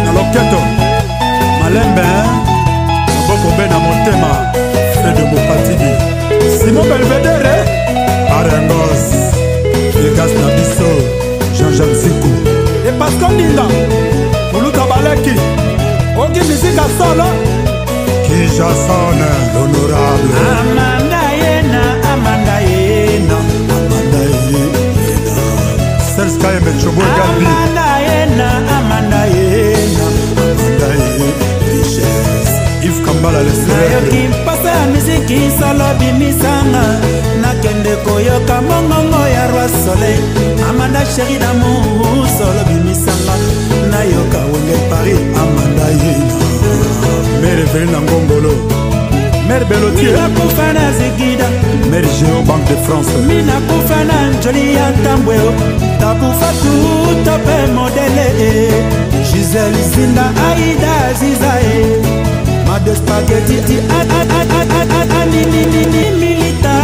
Na Loketo Malembe Naboko Bena Montema Fred Mopatidi Simon Belvedere Arengos Vegas Nabiso Jean-Jacques Zikou Et Pascal Ninda Moulouta Baleki Ogi Musique à Solo Kijason L'honorable Amanda Yena Amanda Yena Serge Kayembe Chobo Gabi Amanda Yena Yves Kambala le Nayoki mpasa ya miziki solo bimisanga Nakende koyoka mongongo ya roi soleil Amanda chéri d'amour solo bimisanga Nayoka wenge Paris Amanda Yena Mère Eveline Ngongolo Mère Belotier Mina kufana zigida Mère Géo Banque de France Mina kufana njoli ya tambweo Takufa tutope modele Giselle Zinda Aida Zizae Made spaghetti milita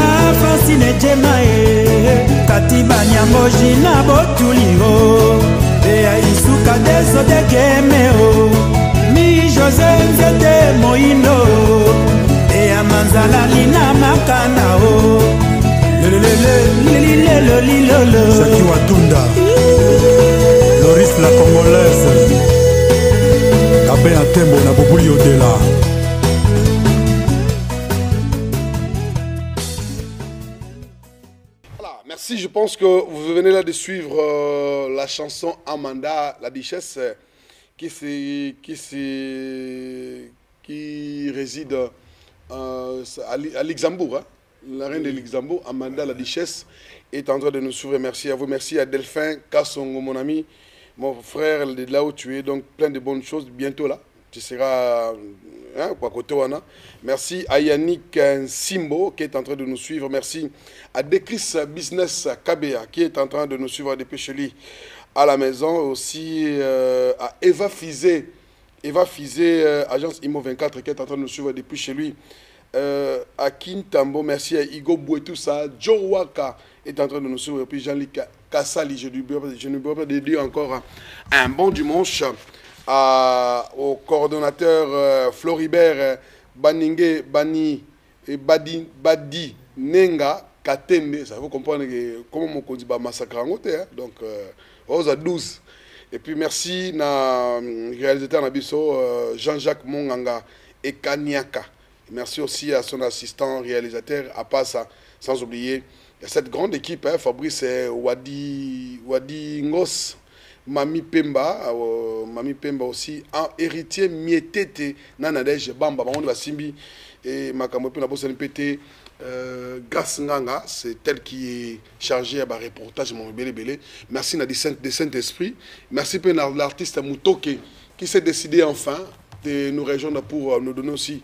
Francine Jemae Katiba Nyamboji na Botulio Ea Isuka Deso de Gemeo Mi José Nzete Moino Ea Manzala Lina Makanao Jackie Watunda Loris la Congolaise Kabé Atembo na Bobuli Odela. Voilà, merci. Je pense que vous venez là de suivre la chanson Amanda, la Duchesse, qui réside à Luxembourg. Hein. La reine de Luxembourg, Amanda, la Duchesse, est en train de nous suivre. Merci à vous. Merci à Delphin Kassongo, mon ami. Mon frère, de là où tu es, donc plein de bonnes choses. Bientôt là, tu seras quoi côté Wana. Merci à Yannick Simbo qui est en train de nous suivre. Merci à Decris Business KBA qui est en train de nous suivre depuis chez lui à la maison. Aussi à Eva Fizé, agence IMO 24 qui est en train de nous suivre depuis chez lui. À Kintambo, merci à Igo Bouetoussa, Joe Waka est en train de nous suivre, et puis Jean-Luc Kassali, je ne peux pas dire encore un bon dimanche au coordonnateur Floribert Baningue Bani et Badi Nenga Katembe, ça vous comprendre comment mon code va massacrer en côté, donc aux à 12. Et puis merci na réalisateur Nabiso Jean-Jacques Monganga et Kanyaka. Merci aussi à son assistant réalisateur, à Passa, sans oublier cette grande équipe, hein, Fabrice Wadi Ngos, Mami Pemba aussi, un héritier Mietete, Nanadej Bamba, Mamouni Basimbi, et Makamopi Nabosan Pété, Grace Nganga, c'est elle qui est chargée à un reportage, mon belé. Merci à des Saint-Esprit, merci pour l'artiste Moutoke qui s'est décidé enfin de nous rejoindre pour nous donner aussi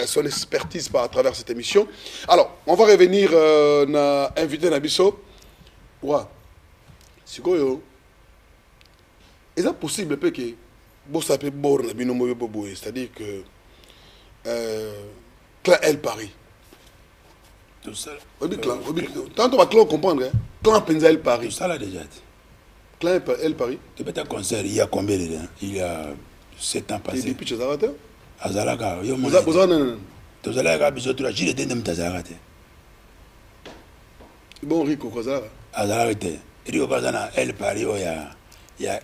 son expertise à travers cette émission. Alors, on va revenir à inviter Nabiso. Ouais. C'est quoi, est-ce possible que vous savez c'est-à-dire que Clan El Paris. Tout ça. Tant on va clan comprendre. Clan Penza El Paris. Tout ça là déjà. Clan El Paris. Tu peux un concert il y a combien de temps? Il y a 7 ans passés. Depuis que tu as arrêté? Azalaka, yo mon. Tu as bisotra, j'ai été même Tazarate. Bon Rico Kozara. Azarate. Rico Kozana, El Paris, ya.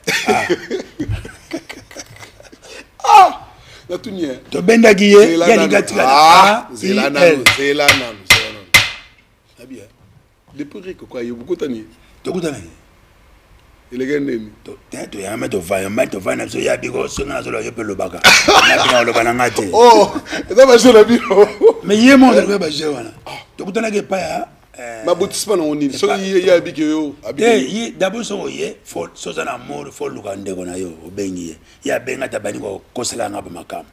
Ah! La tunie. To benda guié, ya ligatika. Ah, c'est la nan. Ah bien. Depuis Rico quoi, il y a beaucoup de temps. To kutana. Il est gagné. Tu es un mec de vaillant, so ya bigo sona solo yo pe lobaka. Na lo banangate. Oh, et ça va jouer la vie. Mais yé mon de ba jewana. To kutana ke pa ya. Ma boutisme na oni. So ya bike yo. Yi d'abord so ye, faut so na mort, faut luka ndeko na yo obengi. Ya benga tabani ko kosela ngaba makamba.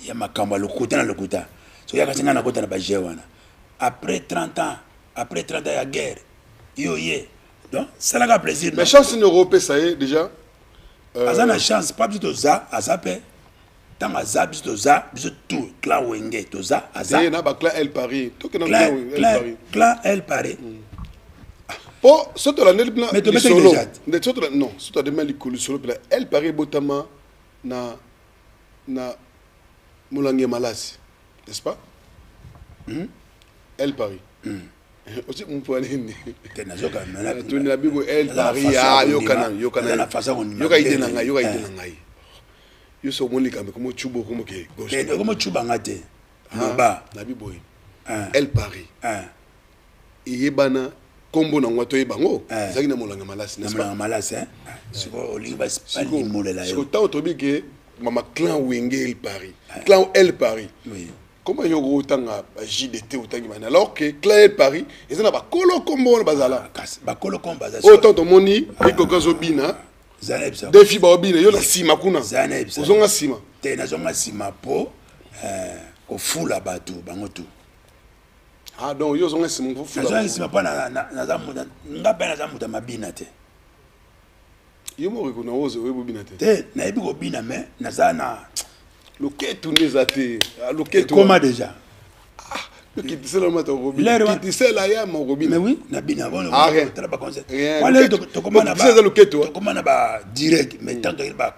Ya makamba lokuta na lokuta. So ya kasinga na kota na ba jewana. Après 30 ans ya guerre. Yo ye. Donc, ça n'a pas plaisir. Mais chance en Europe, ça y est, déjà. aza na chance pas biso toza aza pe tant aza biso toza biso tout clan wenge toza aza na ba clan El Paris to que na clan El Paris po soto la nel plan mais to mete solo déjà de soto non soto de mali kulu solo plan El Paris botama na Molangue Malasi n'est-ce pas El Paris aussi mon point ni tenazoka mena tu na bibo El Paris ah yokana na façon yoka idena ngai yoka idena ngai yo so moni kambe comme chubo comme ke mais comme chuba ngate ba na bibo El Paris yebana kombo na ngwato yebango zaki na Molangue Malasi n'est-ce pas Molangue Malasi siko olinga spani molela yo siko taw to bike mama clan wenge El Paris clan El Paris oui. Comment il y a autant de JDT alors que clan El Paris ils ont pas kolo kombo na bazala ba kolo kombo bazala autant to moni iko kazobina zanebsa defi ba obina yo na sima kuna zanebsa ozonga sima te na zonga sima po ofula batu bango tu ah donc yo zonga sima ko fula zonga sima pa na zamuda ngapa na zamuda mabina te yo mo ko na ozo we bobina te na ebi ko bina mais na zana loketu nezate loketu comment déjà le qui dit seulement ton robina qui dit c'est là ya mon robina mais oui na bina bon tu pas conseil wala to komana ba c'est loketu to komana ba direct mais tant que ba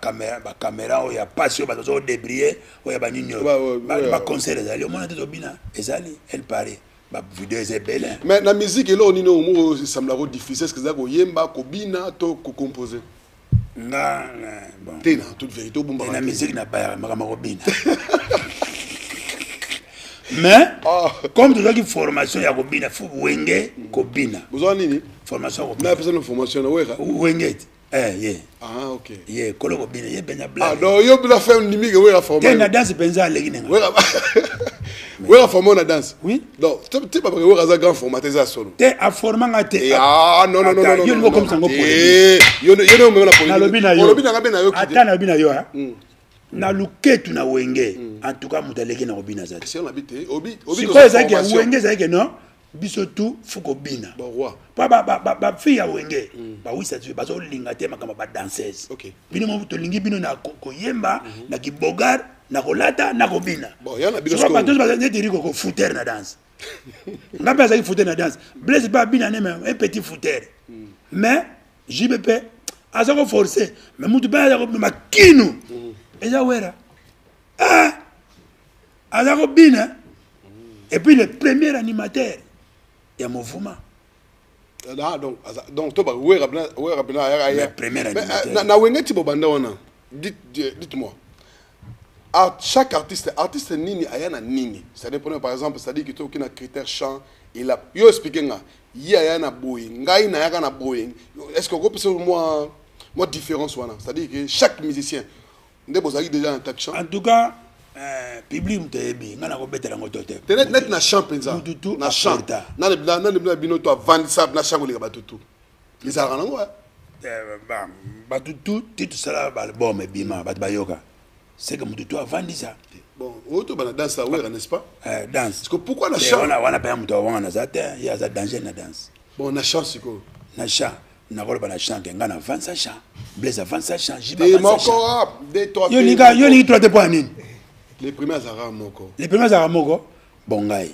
caméra o ya passion ba zo débrier o ya ba ninyo ba conseil ezali o mona te robina ezali El Paris ba vidéo est belle mais la musique là on ino mo semble trop difficile est-ce que ça ko yemba ko bina to ko composer nga bon tena toute vérité bomba la musique n'a pas robina mais comme tu as une formation ya robina faut wenge kobina besoin nini formation robina na personne formation na weka wenge yeah ah ok yeah kolo robina ye benya blague ah donc yo bila faire nimi ke weka formation tena danse penza legi nenga weka formation na danse oui donc tu pas weka za grand formateur za solo te a formanga te ah non yo no comme sango pour yo no me na pour robina ngabe na yo ata na robina yo na luketu na wenge en tout cas mutaleki na robina za si on habite obi ko ezaki wenge ezaki non biso tout fuko bina bon roi ba fille ya wenge ba wisa tu ba zo linga te makama ba danseuse OK bino mo to lingi bino na koyemba na kibogar na kolata na kobina bon yana bino ko ba tous ba ne diri ko footer na danse ngapa za footer na danse Blaise ba bina ne même un petit footer mais JBP azako forcer mais mutu ba ya ko makinu eza wera azako bina et puis le premier animateur il y a mouvement donc toi wera le premier animateur na wengeti bobanda wana dites-moi à chaque artiste nini ayana nini ça dépend par exemple ça dit que toi qui na critère chant il a yo expliquer nga yi ayana boy ngai na yaka na boy est-ce que vous pouvez moi différence wana ça dit que chaque musicien ndé bozaki déjà en chant en tout cas public mtebi ngana ko betela ngoto te net na chant penza na chant na le bino to vendre ça na chant ko le batutu les arrango batutu titu sala album bima bat bayoka c'est que mutu to vendre ça bon auto bana danse ça ouais n'est-ce pas danse parce que pourquoi na chant wana pa mutu wana za te ya za danger na danse bon na chant siko na chant na ko bana chant ke ngana vendre ça chant Blaise vendre ça chant jiba vendre ça yo lingi 3 points nini les premiers Zara Moko. Les premiers Zara Moko, Bongaï.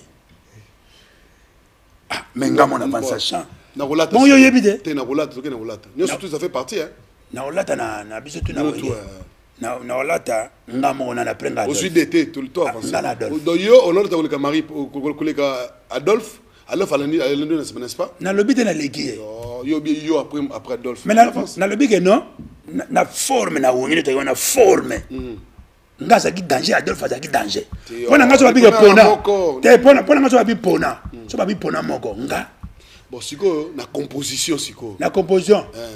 Ah, mais ngamo na vansa chant. Bon yo yebide. Te na rolata, to na rolata. Nous surtout ça fait partie hein. Na rolata na biso tu na wenge. Na rolata ngamo na la prenga. Au sud d'été tout le temps avancé. Donc yo on a le camari collègue Adolphe. Adolphe alandi n'est-ce pas? Na lobby na legi. Yo après Adolphe. Mais na lobby que non. Na forme na wenge to na forme. Nga za ki danger Adolphe za ki danger pona nga so babi pona te pona nga so babi pona so babi pona moko nga bon siko na composition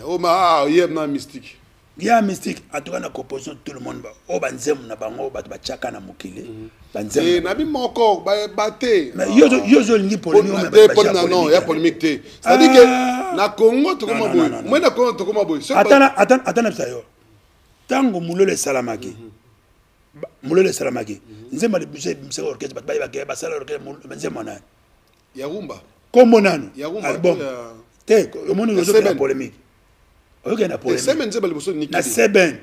oh ma yeb na mystique ya mystique en tout cas na composition tout le monde o banzemu na bango ba chaka na mokile banzemu na bi moko ba te mais yo zo lingi polémique mais non ya polémique te ça dit que na Congo to koma boy moi na Congo to koma boy attends ça yo tango mulole salamaki mulole salamaki nzema le budget mse orchestre batbaye bakaya basala orchestre nzema na ya rumba comme nanu ya rumba album te omoni yo zo polémique oyoke na polémique semaine nzemba liboso Nikide na seben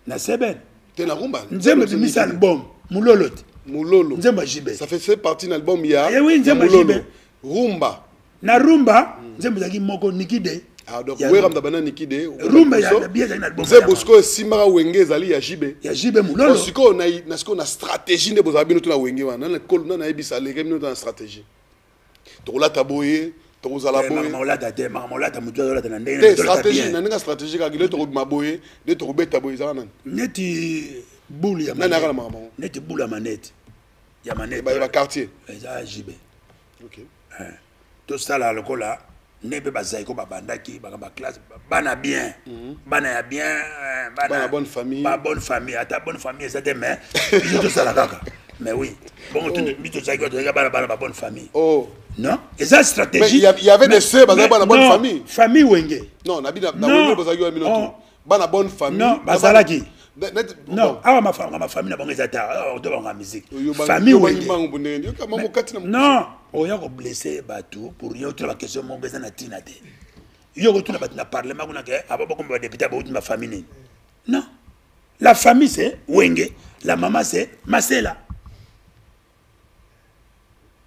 na seben te na rumba nzemba bimisa album mulolo mulolo nzemba jibe ça fait partie de l'album ya oui nzemba jibe rumba na rumba nzemba zaki moko Nikide ah donc wera mdabana Nikide rumba ya bien zaki na album Nze Bosco simara wenge ezali ya jibe mulolo siko na siko na stratégie nde boza bino to na wenge wana na kol na ebisa leke bino na stratégie to la taboye to la boye maolata te maolata mutu azolata na ndenge te stratégie na ndenge stratégie ka gile to maboye de to beta boye za nani neti boule ya manette na mama neti boule ya manette ya manette ba quartier eza jibe OK to sala lokola nebe bazai ko babandaki ba classe bana bien bana ya bien bana bonne famille ba bonne famille ata bonne famille ça te mais je to sala kaka mais oui bon tu mito zaki to bana ba bonne famille oh non et ça stratégie il y avait des sœurs bazai bana bonne famille famille wenge non na wenge bazaki wa minoto bana bonne famille non bazalaki non awa ma famille na bango ezata to bango musique famille wenge non oya ko blesser bato pour yo tu la question mon besoin na tina te yo ko tu na batina parlement kuna ke ababa ko ba député ba ma famille non la famille c'est wenge la maman c'est Masela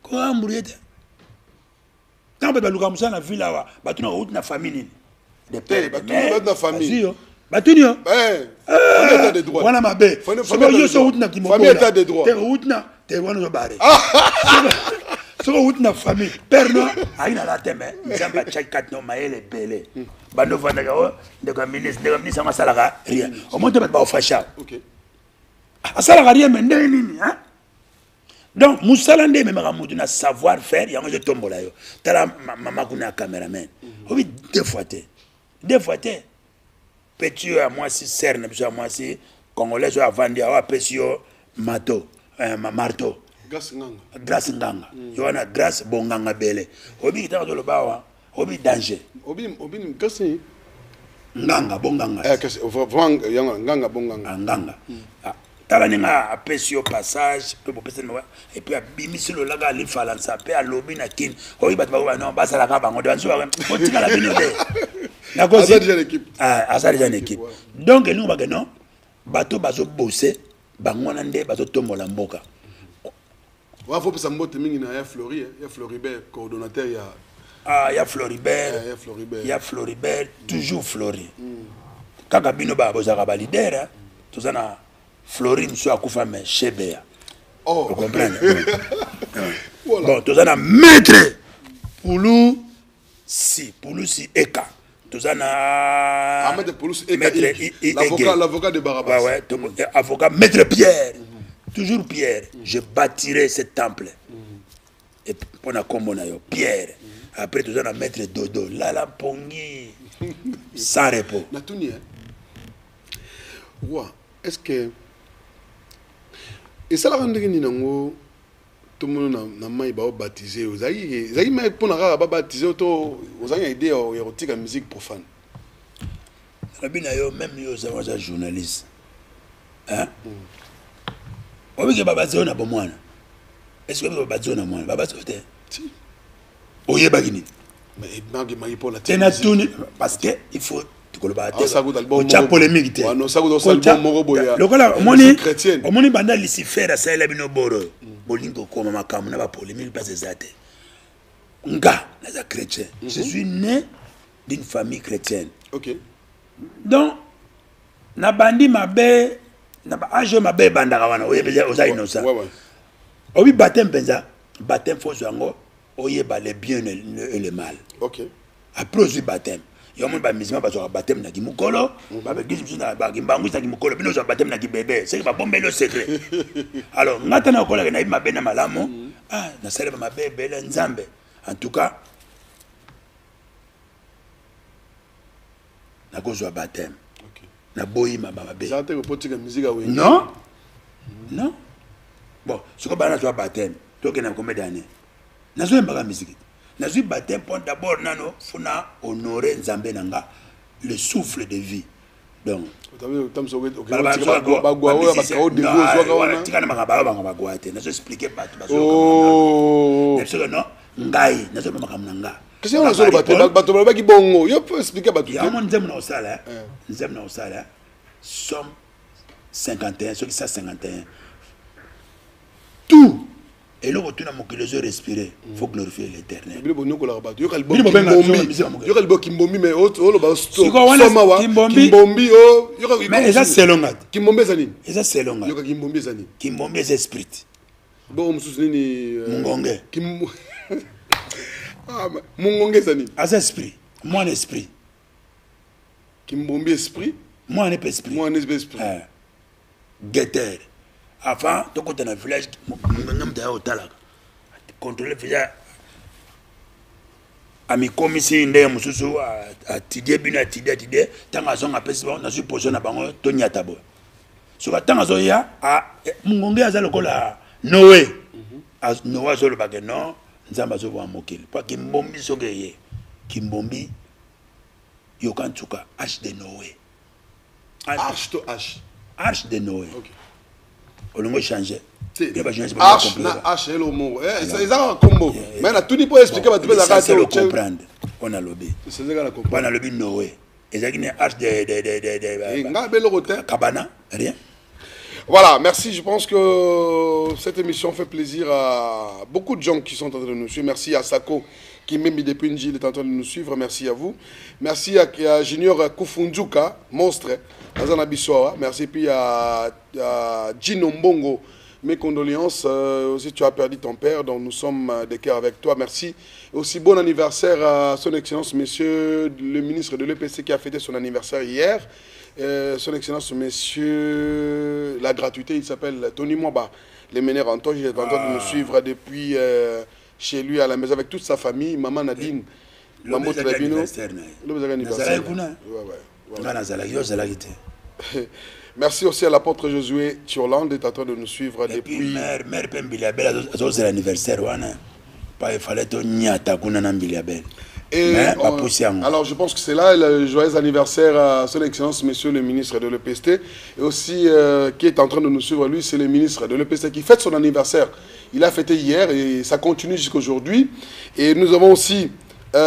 ko amburiete quand ba luka musana villa wa bato na na famille de père bato na famille batunio famille état de droit wana mabe famille état de droit te utna te wana zo bare so utna famille père no aina la teme nzamba chakat no maele pele bando vanda ka de ka ministre masala rien au moins ba ofasha OK asala rien mais ndenge nini hein donc musala nde me maka mutu na savoir faire yango je tombola yo tala mama kuna cameraman obi deux fois te petit à moi si cerne à moi si congolais à vendre à pesio marteau grâce nganga yona grâce bonganga bele obi kitaka to lobawa obi danger obi kasi nganga bonganga kasi vanga nganga bonganga nganga tala ninga pesio passage pe bopesa no et puis abimisi lo laga li fala ça pe a lobi na kin obi bat ba non ba sala ka bango danzo o tika la bino de na cause asa déjà une équipe donc nous ba non bato bazo bosser bango na nde bazo tombola mboka wa faut pesa mbote mingi na ya Floribert coordonnateur ya Floribert toujours Flori kaka bino ba bozaka ba leader tozana Florine soit akufa mais chebea vous comprenez bon tozana maître Poulou si eka tozana Ahmed Poulou eka l'avocat de Barabas ouais avocat maître Pierre toujours Pierre je bâtirai ce temple et pour na kombo na yo Pierre après tozana maître Dodo la pongi sans repos natuni ouais est-ce que et ça la rendre ni nango tout le monde na mai ba baptiser ozai mai pona ba baptiser to ozanga idée ya rotika musique profane rabina yo même yo za journaliste hein obi ke baba zona bo mwana est-ce que baba zona mwana baba zote oye bagini mais nagi mai pour la tena tuni parce que il faut au polémique te lokola omoni banda Lucifer asala bino boro bolingo koma makamu na ba polémique pas ezate nga naza chrétien je suis né d'une famille chrétienne OK donc na bandi mabe na ba age mabe bandaka wana oyebeza oza innocent obi baptême penza baptême faux yango oyeba le bien et le mal OK après du baptême yo mon ba misima ba zo baptême na kimukolo ba be gizi na ba kimbangu sa kimukolo bino zo baptême na kibebe c'est ba bombe le secret alors ngata na kola na ima bena malamu na sala ba mabebe la nzambe en tout cas na ko zo baptême OK na boyi ma ba be ça te reporter musique a wengi non bon ce ko ba na zo baptême to ke na combien d'années na zo mba musique na zo baptême pour d'abord nano funa honorer nzambe nanga le souffle de vie donc expliquer ngai nazo makamna nga qu'est-ce qu'on a sur le bateau qui bongo yo peut expliquer bateau ya mon nzem na osala nzem na osala somme 51 ceux qui ça 51 tout et là tu na mokilo zo respirer faut glorifier l'éternel bile bonyo ko la bateau yo kalbo kimbombi mais o lo ba soma wa kimbombi o yo mais ça c'est longat kimbombi zani ça c'est longat yo kimbombi zani kimbombi c'est esprit bon mususu ni mungonge ah mungonge zani as esprit moi l'esprit kimbombi esprit moi un esprit guetteur avant to ko dans village ngam da hotala contrôler village ami komisi ndé mususu atidie bina tidie tanga zonga pesi na supposé na bango to nyata bo so tanga zo ya mungonge azalo kola Noé Noé zo le bagé non nzamba zo wa mokili pa kimbombi sogeye kimbombi yokantuka H de Noé H de Noé OK on va changer H na H est le mot c'est un combo mais na tout ni pour expliquer ba tibeza ka c'est comprendre on a lobby c'est ça la comprendre on a lobby Noé et ça qui est H de nga belo rotin cabana rien. Voilà, merci. Je pense que cette émission fait plaisir à beaucoup de gens qui sont en train de nous suivre. Merci à Sako qui même depuis une gile est en train de nous suivre. Merci à vous. Merci à Junior Kufunjuka, monstre, Azana Bissoa. Merci puis à Gino Mbongo. Mes condoléances. Aussi, tu as perdu ton père, donc nous sommes de cœur avec toi. Merci. Et aussi, bon anniversaire à son Excellence, Monsieur le ministre de l'EPC qui a fêté son anniversaire hier. Son Excellence, Monsieur, la gratuité, il s'appelle Tony Mwaba, les meneurs en temps. Il est en train de nous suivre depuis chez lui à la maison avec toute sa famille, Maman Nadine, Maman Trabino. Merci aussi à l'apôtre Josué Tioland, il est en train de nous suivre depuis. Mère Pembiliabel, c'est l'anniversaire, il fallait que tu aies et alors je pense que c'est là le joyeux anniversaire à son Excellence Monsieur le ministre de l'EPST et aussi qui est en train de nous suivre, lui c'est le ministre de l'EPST qui fête son anniversaire. Il a fêté hier et ça continue jusqu'à aujourd'hui. Et nous avons aussi une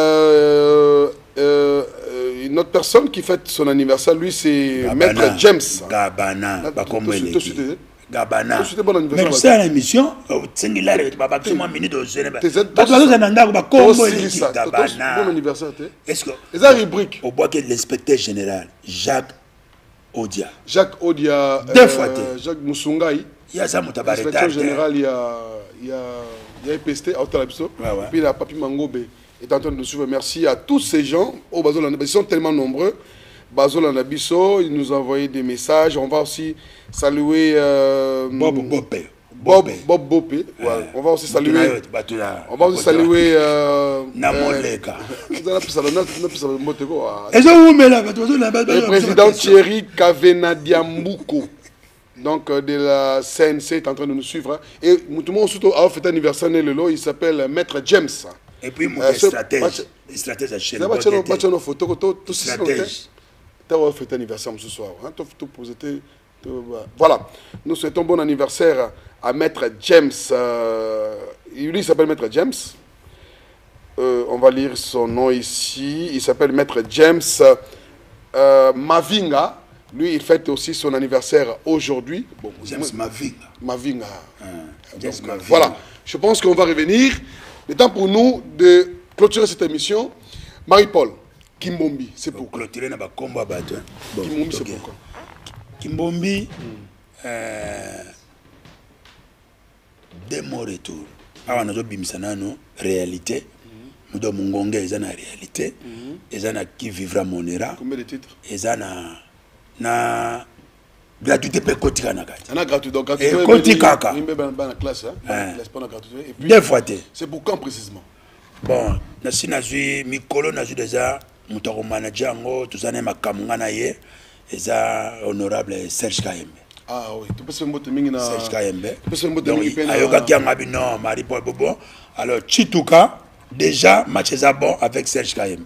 autre personne qui fête son anniversaire, lui c'est Maître James Gabana. Gabana. Mais c'est une émission. C'est une minute bon anniversaire. Est-ce que la rubrique au bois que l'inspecteur général Jacques Odia. Jacques Odia. Deux fois. Jacques Moussoungaï. Il y a ça l'inspecteur général, il y a EPST, puis il y a Papi Mangobe est en train de nous suivre. Merci à tous ces gens. Ils sont tellement nombreux. Bazol Anabiso, il nous a envoyé des messages. On va aussi saluer Bob Bopé. Bob Bopé. Ouais. On va aussi saluer. On va aussi saluer. Le président Thierry Kavenadiambouko. Donc de la CNC est en train de nous suivre. Et tout le monde surtout a fait anniversaire il s'appelle Maître James. Et puis mon stratège. Stratège à chez tu as fait anniversaire ce soir. Voilà. Nous souhaitons bon anniversaire à Maître James. Lui, il s'appelle Maître James. On va lire son nom ici. Il s'appelle Maître James Mavinga. Lui, il fête aussi son anniversaire aujourd'hui. Bon, James Mavinga. Mavinga. Donc, voilà. Je pense qu'on va revenir. Le temps pour nous de clôturer cette émission. Marie-Paul. Kimbombi, c'est pourquoi. Clôturer n'a pas combat battu. Kimbombi, c'est pourquoi. Kimbombi, deux mots retour. Alors, nous avons réalité. Nous avons Mungonge, ils ont la réalité. Ils ont qui vivra monera. Combien de titres? Ils ont na gratuité pour Kotika Nagat. On a gratuité. Donc, gratuité. Et Kotika. Deux fois. C'est pour quand précisément? Bon, nasi nazui mikolo nazui déjà mutako manager ngo tuzane makamanga na ye eza honorable Serge Kayembe. Ah oui, tu peux se montrer mingi Serge Kayembe. Tu peux se montrer mingi pena. Ayoka kianga bino Marie-Paul Bobo. Alors Chituka déjà match bon avec Serge Kayembe.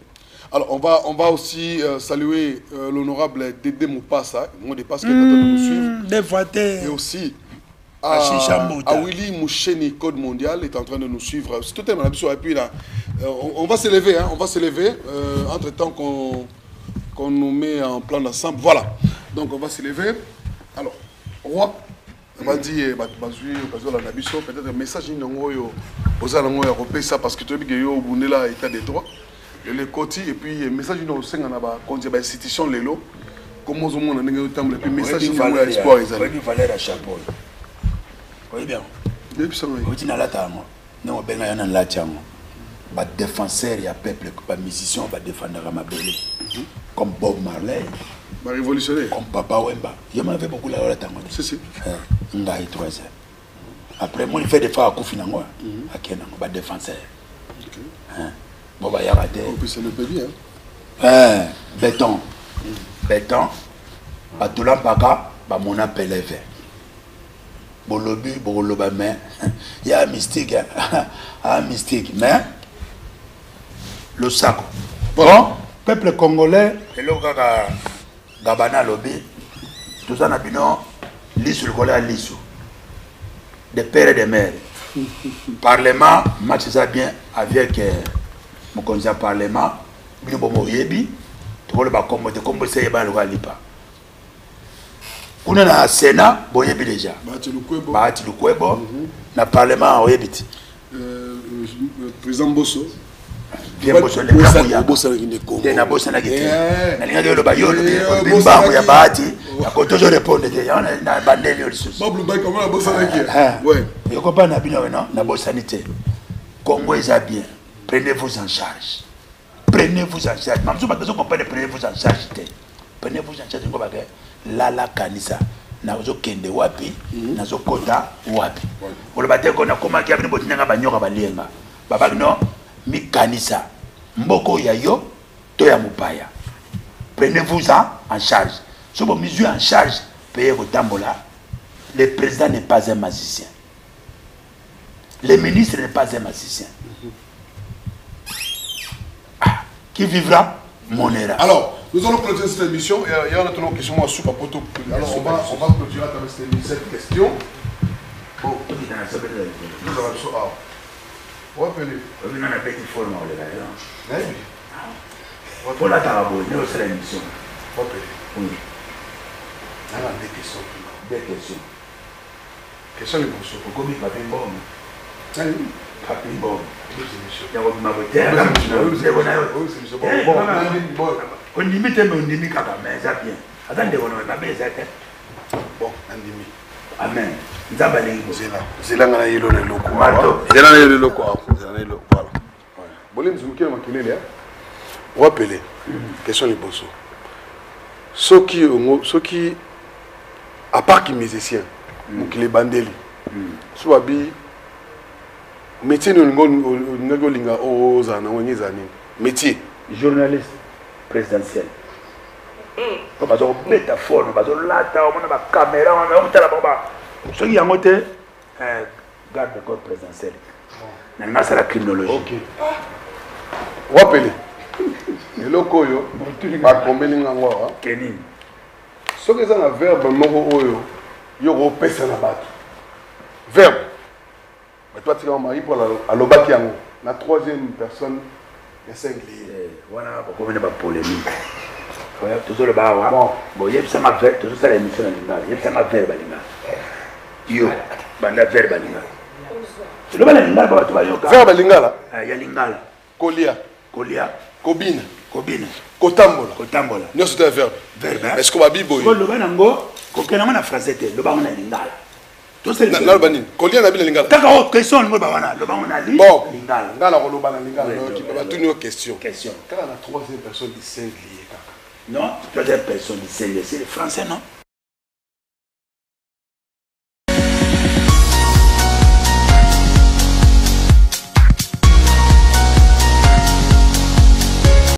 Alors on va aussi saluer l'honorable Dédé Moupassa, mon dépasse qui est en train de nous suivre. Des fois et aussi Willy Moucheni, Code Mondial, est en train de nous suivre. C'est tout un peu. Et puis là, on va se lever, hein, on va se lever. Entre-temps qu'on nous met en plan d'ensemble. Voilà. Donc on va se lever. Alors, roi, on va dire, peut-être un message aux ça parce que tu as dit que là état de droit. Le côté et puis message nous aussi on a quand il y a institution lelo comment on a et puis message nous espoir ils ont une valeur à chapeau. Oui bien. Depuis ça oui. On a la tamo. Non ben yana la tamo. Ba défenseur ya peuple ba musicien va défendre Ramabele. Comme Bob Marley. Ba révolutionnaire. Comme Papa Wemba. Il m'avait beaucoup la tamo. Si. Ngai 3 Après moi il fait des fois à Kofi Nango. À Kenya ba défenseur. OK. Bon bah y a raté. On peut se le bien. Béton. Béton. Ba tout l'empaka ba mon appel est Bolobi, Boloba, mais il y a un mystique, un mystique, mais le sac. Bon, peuple congolais, et le Gabana Lobi, tout ça n'a pas de l'issue, le collègue l'issue, des pères et des mères. Parlement, match ça bien avec mon conseil parlement, bien bon moyebi, tout le monde de combo c'est pas le Galipa. On a un Sénat, boyebi déjà. Bahati Lukwebo, na Parlement, oyebiti. Président Bosso. Bien Bosso, le Kamuya. Bosso le Congo. Tena Bosso na gete. Na linga de lo bayolo, bimba ya Bahati. Ako toujours répondre de ya na bandeli yo lisusu. Bablu bay comment la Bosso na ki? Ouais. Yo ko pa na bino non, na Bossanité. Congo est bien. Prenez-vous en charge. Prenez-vous en charge. Même si vous besoin comprendre prenez-vous en charge. Prenez-vous en charge ngo ba ke lala kanisa nazo kende wapi nazo kota wapi olobate ko na koma ki abini botinanga banyoka balenga babaki no mi kanisa mboko ya yo to ya mupaya prenez-vous en charge so bo misu en charge payez vos tambola. Le président n'est pas un magicien, le ministre n'est pas un magicien. Qui vivra mourra. Alors nous allons clôturer cette émission. Il y a notre question moi super poto. Alors on va clôturer avec cette question. Bon, nous allons sur A. On va appeler. On a un petit format là. On la tarabo, nous c'est l'émission. On va appeler. Oui. On a des questions. Des questions. Question les bonsoir. Pourquoi il pas bon? Salut. Papi bon. Il y a un bon. On limite mais on limite quand même ça bien. Attendez on va bien ça. Bon, on limite. Amen. Nzabali zela ngana yelo le loko. Zela na yelo le loko. Zela na yelo voilà. Bolé nzumuke makelele. On va appeler. Question les bosso. Ceux qui à part qui musicien, qui les bandeli. Soit bi métier nous linga ozana onyezani. Métier journaliste présidentiel. Comme ça on met ta forme, on a la caméra, on a la baba. Ce qui a monté garde de corps présidentiel. Maintenant c'est la criminologie. OK. Rappelez. Le lokoyo ba kombelinga ngwa. Keni. Ce que ça na verbe moko oyo yo repesa na bato. Verbe. Mais toi tu as mari pour la lobaki yango. La troisième personne ya singulier. Voilà pourquoi on est pas polémique. Ouais, toujours le bas. Bon, il y a ça ma verbe, toujours ça l'émission là. Il y a ça ma verbe là. Yo, banda verbe là. Le bas là ba tu va yoka. Verbe lingala. Ya lingala. Kolia. Kolia. Kobina. Kobina. Kotambola. Kotambola. Non c'est un verbe. Verbe. Est-ce qu'on va bibo yo? Le bas nango, ko kenama na français te, le bas on a lingala. Tout c'est na le banine. Kolia na bi lingala. Taka o question le bas wana, le bas on a li. Bon, lingala. Ngala ko lo bana lingala qui peut pas tenir question. Question. Quand la troisième personne dit singulier kaka. Non, troisième personne dit c'est le français non?